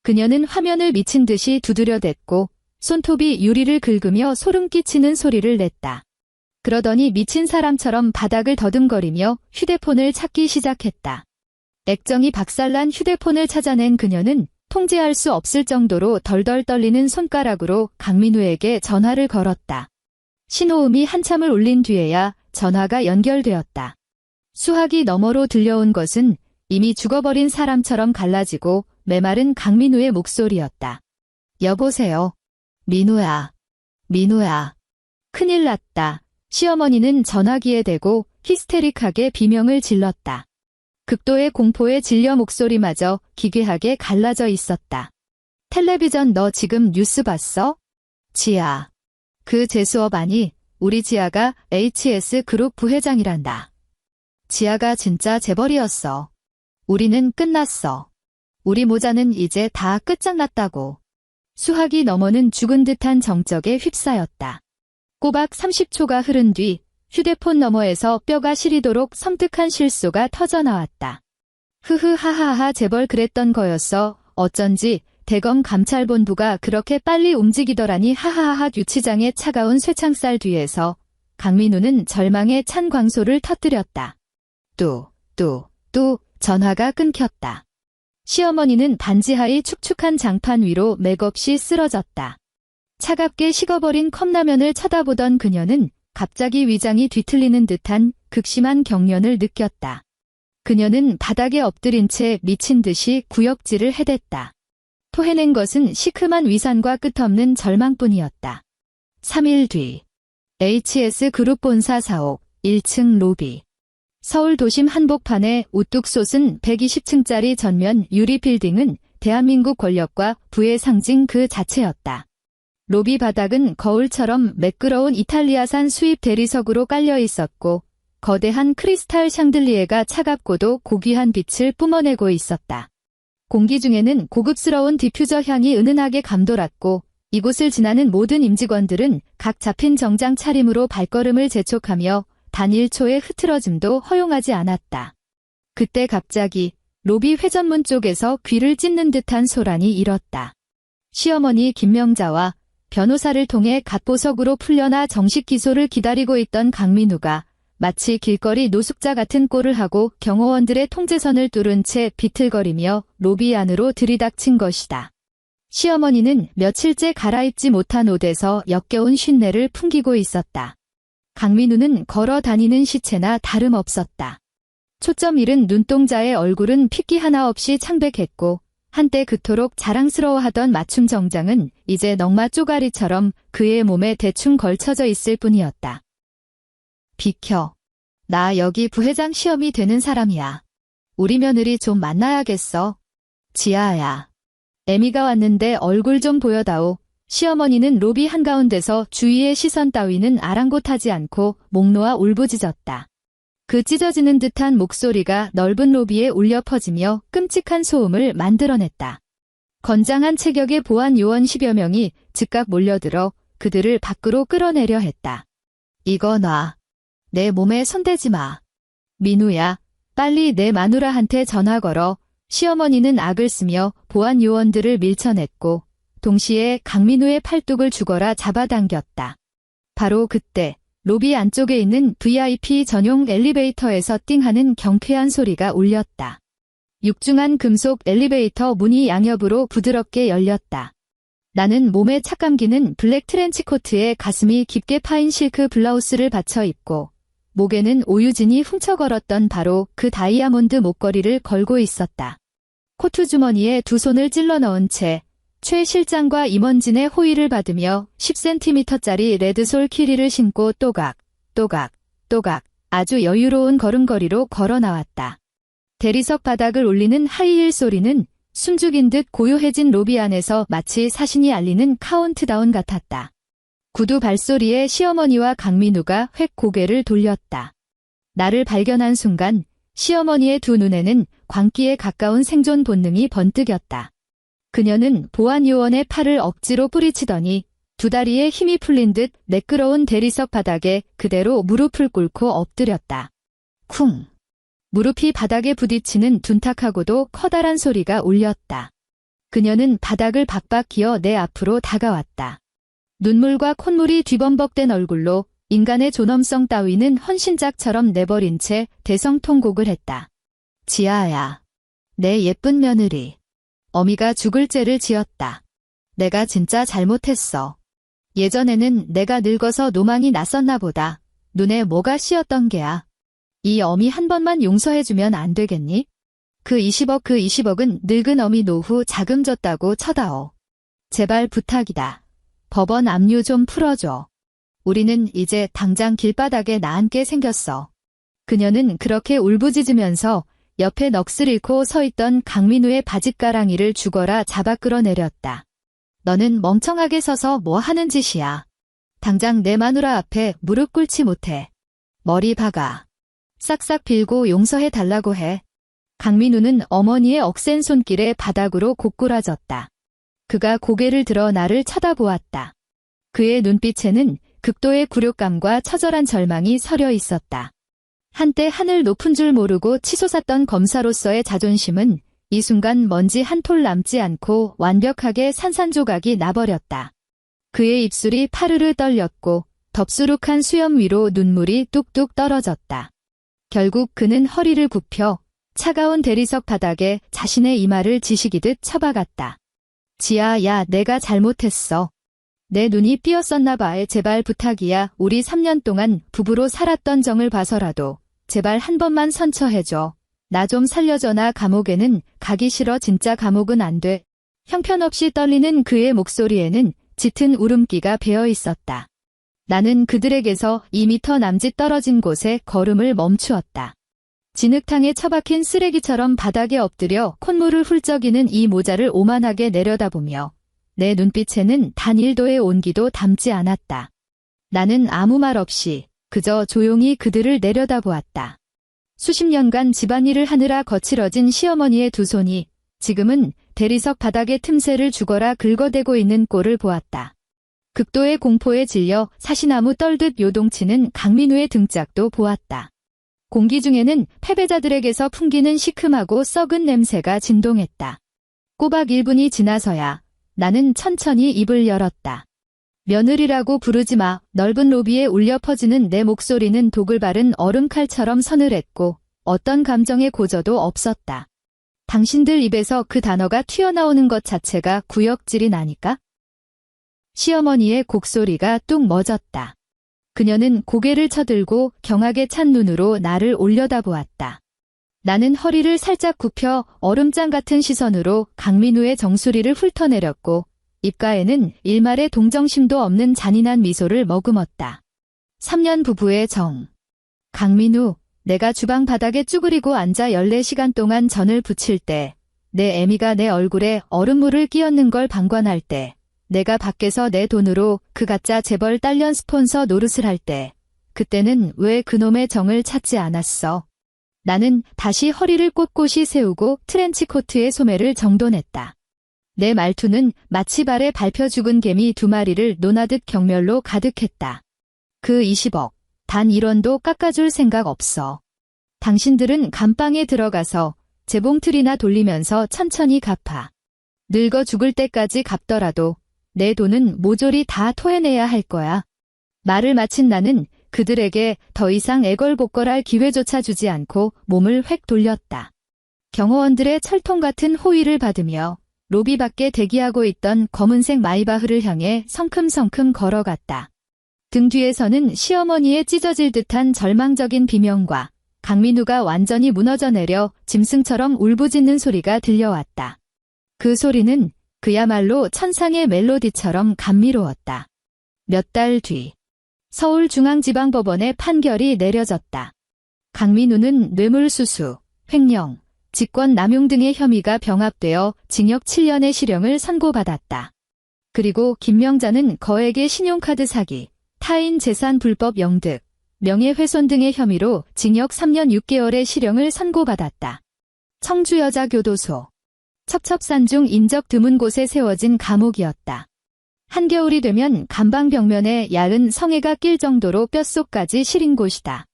A: 그녀는 화면을 미친 듯이 두드려댔고 손톱이 유리를 긁으며 소름 끼치는 소리를 냈다. 그러더니 미친 사람처럼 바닥을 더듬거리며 휴대폰을 찾기 시작했다. 액정이 박살난 휴대폰을 찾아낸 그녀는 통제할 수 없을 정도로 덜덜 떨리는 손가락으로 강민우에게 전화를 걸었다. 신호음이 한참을 울린 뒤에야 전화가 연결되었다. 수화기 너머로 들려온 것은 이미 죽어버린 사람처럼 갈라지고 메마른 강민우의 목소리였다. 여보세요. 민우야. 민우야. 큰일 났다. 시어머니는 전화기에 대고 히스테릭하게 비명을 질렀다. 극도의 공포에 질려 목소리마저 기괴하게 갈라져 있었다. 텔레비전 너 지금 뉴스 봤어? 지아. 그 재수업 아니? 우리 지아가 HS그룹 부회장이란다. 지아가 진짜 재벌이었어. 우리는 끝났어. 우리 모자는 이제 다 끝장났다고. 수화기 너머는 죽은 듯한 정적에 휩싸였다. 꼬박 30초가 흐른 뒤 휴대폰 너머에서 뼈가 시리도록 섬뜩한 실소가 터져나왔다. 흐흐하하하 재벌 그랬던 거였어. 어쩐지 대검 감찰본부가 그렇게 빨리 움직이더라니 하하하하 유치장의 차가운 쇠창살 뒤에서 강민우는 절망의 찬 광소를 터뜨렸다. 또 전화가 끊겼다. 시어머니는 반지하의 축축한 장판 위로 맥없이 쓰러졌다. 차갑게 식어버린 컵라면을 쳐다보던 그녀는 갑자기 위장이 뒤틀리는 듯한 극심한 경련을 느꼈다. 그녀는 바닥에 엎드린 채 미친 듯이 구역질을 해댔다. 토해낸 것은 시큼한 위산과 끝없는 절망뿐이었다. 3일 뒤 HS그룹 본사 4옥 1층 로비. 서울 도심 한복판에 우뚝 솟은 120층짜리 전면 유리 빌딩은 대한민국 권력과 부의 상징 그 자체였다. 로비 바닥은 거울처럼 매끄러운 이탈리아산 수입 대리석으로 깔려 있었고 거대한 크리스탈 샹들리에가 차갑고도 고귀한 빛을 뿜어내고 있었다. 공기 중에는 고급스러운 디퓨저 향이 은은하게 감돌았고 이곳을 지나는 모든 임직원들은 각 잡힌 정장 차림으로 발걸음을 재촉하며 단 1초의 흐트러짐도 허용하지 않았다. 그때 갑자기 로비 회전문 쪽에서 귀를 찢는 듯한 소란이 일었다. 시어머니 김명자와 변호사를 통해 갓보석으로 풀려나 정식 기소를 기다리고 있던 강민우가 마치 길거리 노숙자 같은 꼴을 하고 경호원들의 통제선을 뚫은 채 비틀거리며 로비 안으로 들이닥친 것이다. 시어머니는 며칠째 갈아입지 못한 옷에서 역겨운 쉰내를 풍기고 있었다. 강민우는 걸어 다니는 시체나 다름없었다. 초점 잃은 눈동자의 얼굴은 핏기 하나 없이 창백했고 한때 그토록 자랑스러워하던 맞춤 정장은 이제 넝마 쪼가리처럼 그의 몸에 대충 걸쳐져 있을 뿐이었다. 비켜. 나 여기 부회장 시험이 되는 사람이야. 우리 며느리 좀 만나야겠어. 지아야. 애미가 왔는데 얼굴 좀 보여다오. 시어머니는 로비 한가운데서 주위의 시선 따위는 아랑곳하지 않고 목 놓아 울부짖었다. 그 찢어지는 듯한 목소리가 넓은 로비에 울려 퍼지며 끔찍한 소음을 만들어냈다. 건장한 체격의 보안 요원 10여 명이 즉각 몰려들어 그들을 밖으로 끌어내려 했다. 이거 놔. 내 몸에 손대지 마. 민우야, 빨리 내 마누라한테 전화 걸어. 시어머니는 악을 쓰며 보안 요원들을 밀쳐냈고 동시에 강민우의 팔뚝을 죽어라 잡아당겼다. 바로 그때 로비 안쪽에 있는 VIP 전용 엘리베이터에서 띵하는 경쾌한 소리가 울렸다. 육중한 금속 엘리베이터 문이 양옆으로 부드럽게 열렸다. 나는 몸에 착 감기는 블랙 트렌치코트에 가슴이 깊게 파인 실크 블라우스를 받쳐 입고 목에는 오유진이 훔쳐걸었던 바로 그 다이아몬드 목걸이를 걸고 있었다. 코트 주머니에 두 손을 찔러 넣은 채 최 실장과 임원진의 호의를 받으며 10cm짜리 레드솔 키리를 신고 또각 아주 여유로운 걸음걸이로 걸어 나왔다. 대리석 바닥을 울리는 하이힐 소리는 숨죽인 듯 고요해진 로비 안에서 마치 사신이 알리는 카운트다운 같았다. 구두 발소리에 시어머니와 강민우가 획 고개를 돌렸다. 나를 발견한 순간 시어머니의 두 눈에는 광기에 가까운 생존 본능이 번뜩였다. 그녀는 보안 요원의 팔을 억지로 뿌리치더니 두 다리에 힘이 풀린 듯 매끄러운 대리석 바닥에 그대로 무릎을 꿇고 엎드렸다. 쿵! 무릎이 바닥에 부딪히는 둔탁하고도 커다란 소리가 울렸다. 그녀는 바닥을 박박 기어 내 앞으로 다가왔다. 눈물과 콧물이 뒤범벅된 얼굴로 인간의 존엄성 따위는 헌신짝처럼 내버린 채 대성통곡을 했다. 지아야, 내 예쁜 며느리. 어미가 죽을 죄를 지었다. 내가 진짜 잘못했어. 예전에는 내가 늙어서 노망이 났었나 보다. 눈에 뭐가 씌었던 게야. 이 어미 한 번만 용서해주면 안 되겠니? 그 20억은 늙은 어미 노후 자금 줬다고 쳐다오. 제발 부탁이다. 법원 압류 좀 풀어줘. 우리는 이제 당장 길바닥에 나앉게 생겼어. 그녀는 그렇게 울부짖으면서 옆에 넋을 잃고 서 있던 강민우의 바짓가랑이를 죽어라 잡아 끌어내렸다. 너는 멍청하게 서서 뭐 하는 짓이야. 당장 내 마누라 앞에 무릎 꿇지 못해. 머리 박아. 싹싹 빌고 용서해 달라고 해. 강민우는 어머니의 억센 손길에 바닥으로 고꾸라졌다. 그가 고개를 들어 나를 쳐다보았다. 그의 눈빛에는 극도의 굴욕감과 처절한 절망이 서려 있었다. 한때 하늘 높은 줄 모르고 치솟았던 검사로서의 자존심은 이 순간 먼지 한 톨 남지 않고 완벽하게 산산조각이 나버렸다. 그의 입술이 파르르 떨렸고 덥수룩한 수염 위로 눈물이 뚝뚝 떨어졌다. 결국 그는 허리를 굽혀 차가운 대리석 바닥에 자신의 이마를 지시기듯 쳐박았다. 지아야, 내가 잘못했어. 내 눈이 삐었었나 봐. 제발 부탁이야. 우리 3년 동안 부부로 살았던 정을 봐서라도 제발 한 번만 선처해줘. 나 좀 살려줘. 나 감옥에는 가기 싫어. 진짜 감옥은 안 돼. 형편없이 떨리는 그의 목소리에는 짙은 울음기가 배어 있었다. 나는 그들에게서 2미터 남짓 떨어진 곳에 걸음을 멈추었다. 진흙탕에 처박힌 쓰레기처럼 바닥에 엎드려 콧물을 훌쩍이는 이 모자를 오만하게 내려다보며 내 눈빛에는 단 1도의 온기도 담지 않았다. 나는 아무 말 없이 그저 조용히 그들을 내려다보았다. 수십 년간 집안일을 하느라 거칠어진 시어머니의 두 손이 지금은 대리석 바닥의 틈새를 죽어라 긁어대고 있는 꼴을 보았다. 극도의 공포에 질려 사시나무 떨듯 요동치는 강민우의 등짝도 보았다. 공기 중에는 패배자들에게서 풍기는 시큼하고 썩은 냄새가 진동했다. 꼬박 1분이 지나서야 나는 천천히 입을 열었다. 며느리라고 부르지 마. 넓은 로비에 울려 퍼지는 내 목소리는 독을 바른 얼음칼처럼 서늘했고 어떤 감정의 고저도 없었다. 당신들 입에서 그 단어가 튀어나오는 것 자체가 구역질이 나니까? 시어머니의 곡소리가 뚝 멎었다. 그녀는 고개를 쳐들고 경악에 찬 눈으로 나를 올려다보았다. 나는 허리를 살짝 굽혀 얼음장 같은 시선으로 강민우의 정수리를 훑어내렸고 입가에는 일말의 동정심도 없는 잔인한 미소를 머금었다. 3년 부부의 정. 강민우, 내가 주방 바닥에 쭈그리고 앉아 14시간 동안 전을 부칠 때, 내 애미가 내 얼굴에 얼음물을 끼얹는 걸 방관할 때, 내가 밖에서 내 돈으로 그 가짜 재벌 딸년 스폰서 노릇을 할 때, 그때는 왜 그놈의 정을 찾지 않았어? 나는 다시 허리를 꼿꼿이 세우고 트렌치코트의 소매를 정돈했다. 내 말투는 마치 발에 밟혀 죽은 개미 2마리를 논하듯 경멸로 가득했다. 그 20억, 단 1원도 깎아줄 생각 없어. 당신들은 감방에 들어가서 재봉틀이나 돌리면서 천천히 갚아. 늙어 죽을 때까지 갚더라도 내 돈은 모조리 다 토해내야 할 거야. 말을 마친 나는 그들에게 더 이상 애걸복걸할 기회조차 주지 않고 몸을 획 돌렸다. 경호원들의 철통 같은 호의를 받으며 로비 밖에 대기하고 있던 검은색 마이바흐를 향해 성큼성큼 걸어갔다. 등 뒤에서는 시어머니의 찢어질 듯한 절망적인 비명과 강민우가 완전히 무너져 내려 짐승처럼 울부짖는 소리가 들려왔다. 그 소리는 그야말로 천상의 멜로디처럼 감미로웠다. 몇 달 뒤, 서울중앙지방법원의 판결이 내려졌다. 강민우는 뇌물수수, 횡령, 직권남용 등의 혐의가 병합되어 징역 7년의 실형을 선고받았다. 그리고 김명자는 거액의 신용카드 사기, 타인 재산 불법 영득, 명예훼손 등의 혐의로 징역 3년 6개월의 실형을 선고받았다. 청주여자교도소. 첩첩산 중 인적 드문 곳에 세워진 감옥이었다. 한겨울이 되면 감방 벽면에 야은 성애가 낄 정도로 뼛속까지 시린 곳이다.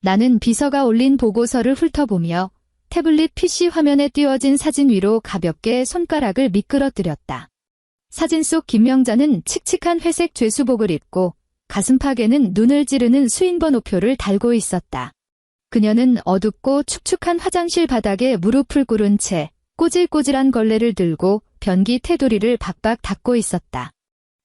A: 나는 비서가 올린 보고서를 훑어보며 태블릿 PC 화면에 띄워진 사진 위로 가볍게 손가락을 미끄러뜨렸다. 사진 속 김명자는 칙칙한 회색 죄수복을 입고 가슴팍에는 눈을 찌르는 수인번호표를 달고 있었다. 그녀는 어둡고 축축한 화장실 바닥에 무릎을 꿇은 채 꼬질꼬질한 걸레를 들고 변기 테두리를 박박 닦고 있었다.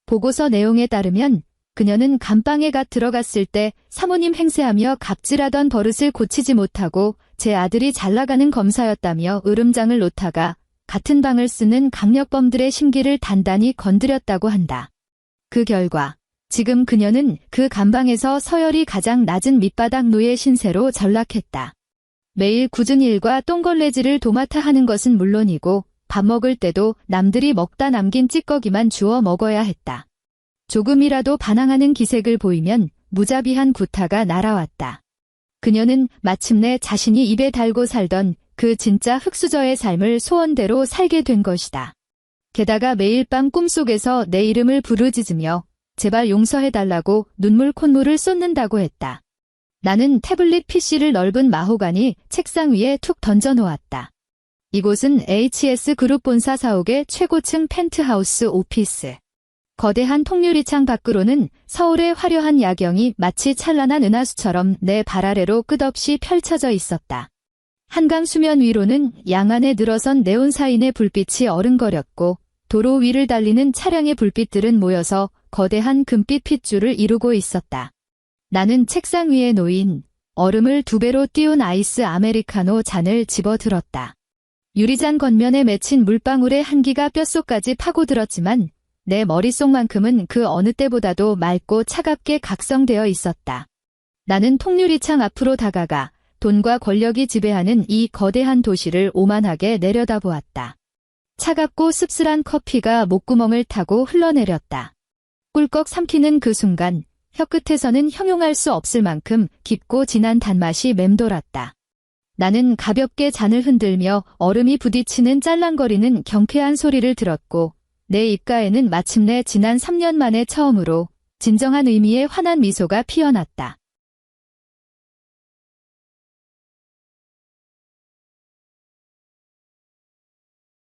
A: 보고서 내용에 따르면 그녀는 감방에 갓 들어갔을 때 사모님 행세하며 갑질하던 버릇을 고치지 못하고 제 아들이 잘나가는 검사였다며 으름장을 놓다가 같은 방을 쓰는 강력범들의 심기를 단단히 건드렸다고 한다. 그 결과 지금 그녀는 그 감방에서 서열이 가장 낮은 밑바닥 노예 신세로 전락했다. 매일 굳은 일과 똥걸레질을 도맡아 하는 것은 물론이고 밥 먹을 때도 남들이 먹다 남긴 찌꺼기만 주워 먹어야 했다. 조금이라도 반항하는 기색을 보이면 무자비한 구타가 날아왔다. 그녀는 마침내 자신이 입에 달고 살던 그 진짜 흙수저의 삶을 소원대로 살게 된 것이다. 게다가 매일 밤 꿈속에서 내 이름을 부르짖으며 제발 용서해달라고 눈물 콧물을 쏟는다고 했다. 나는 태블릿 PC를 넓은 마호가니 책상 위에 툭 던져놓았다. 이곳은 HS그룹 본사 사옥의 최고층 펜트하우스 오피스. 거대한 통유리창 밖으로는 서울의 화려한 야경이 마치 찬란한 은하수처럼 내 발 아래로 끝없이 펼쳐져 있었다. 한강 수면 위로는 양안에 늘어선 네온사인의 불빛이 어른거렸고 도로 위를 달리는 차량의 불빛들은 모여서 거대한 금빛 핏줄을 이루고 있었다. 나는 책상 위에 놓인 얼음을 2배로 띄운 아이스 아메리카노 잔을 집어들었다. 유리잔 겉면에 맺힌 물방울의 한기가 뼛속까지 파고들었지만 내 머릿속만큼은 그 어느 때보다도 맑고 차갑게 각성되어 있었다. 나는 통유리창 앞으로 다가가 돈과 권력이 지배하는 이 거대한 도시를 오만하게 내려다보았다. 차갑고 씁쓸한 커피가 목구멍을 타고 흘러내렸다. 꿀꺽 삼키는 그 순간 혀끝에서는 형용할 수 없을 만큼 깊고 진한 단맛이 맴돌았다. 나는 가볍게 잔을 흔들며 얼음이 부딪히는 짤랑거리는 경쾌한 소리를 들었고 내 입가에는 마침내 지난 3년 만에 처음으로 진정한 의미의 환한 미소가 피어났다.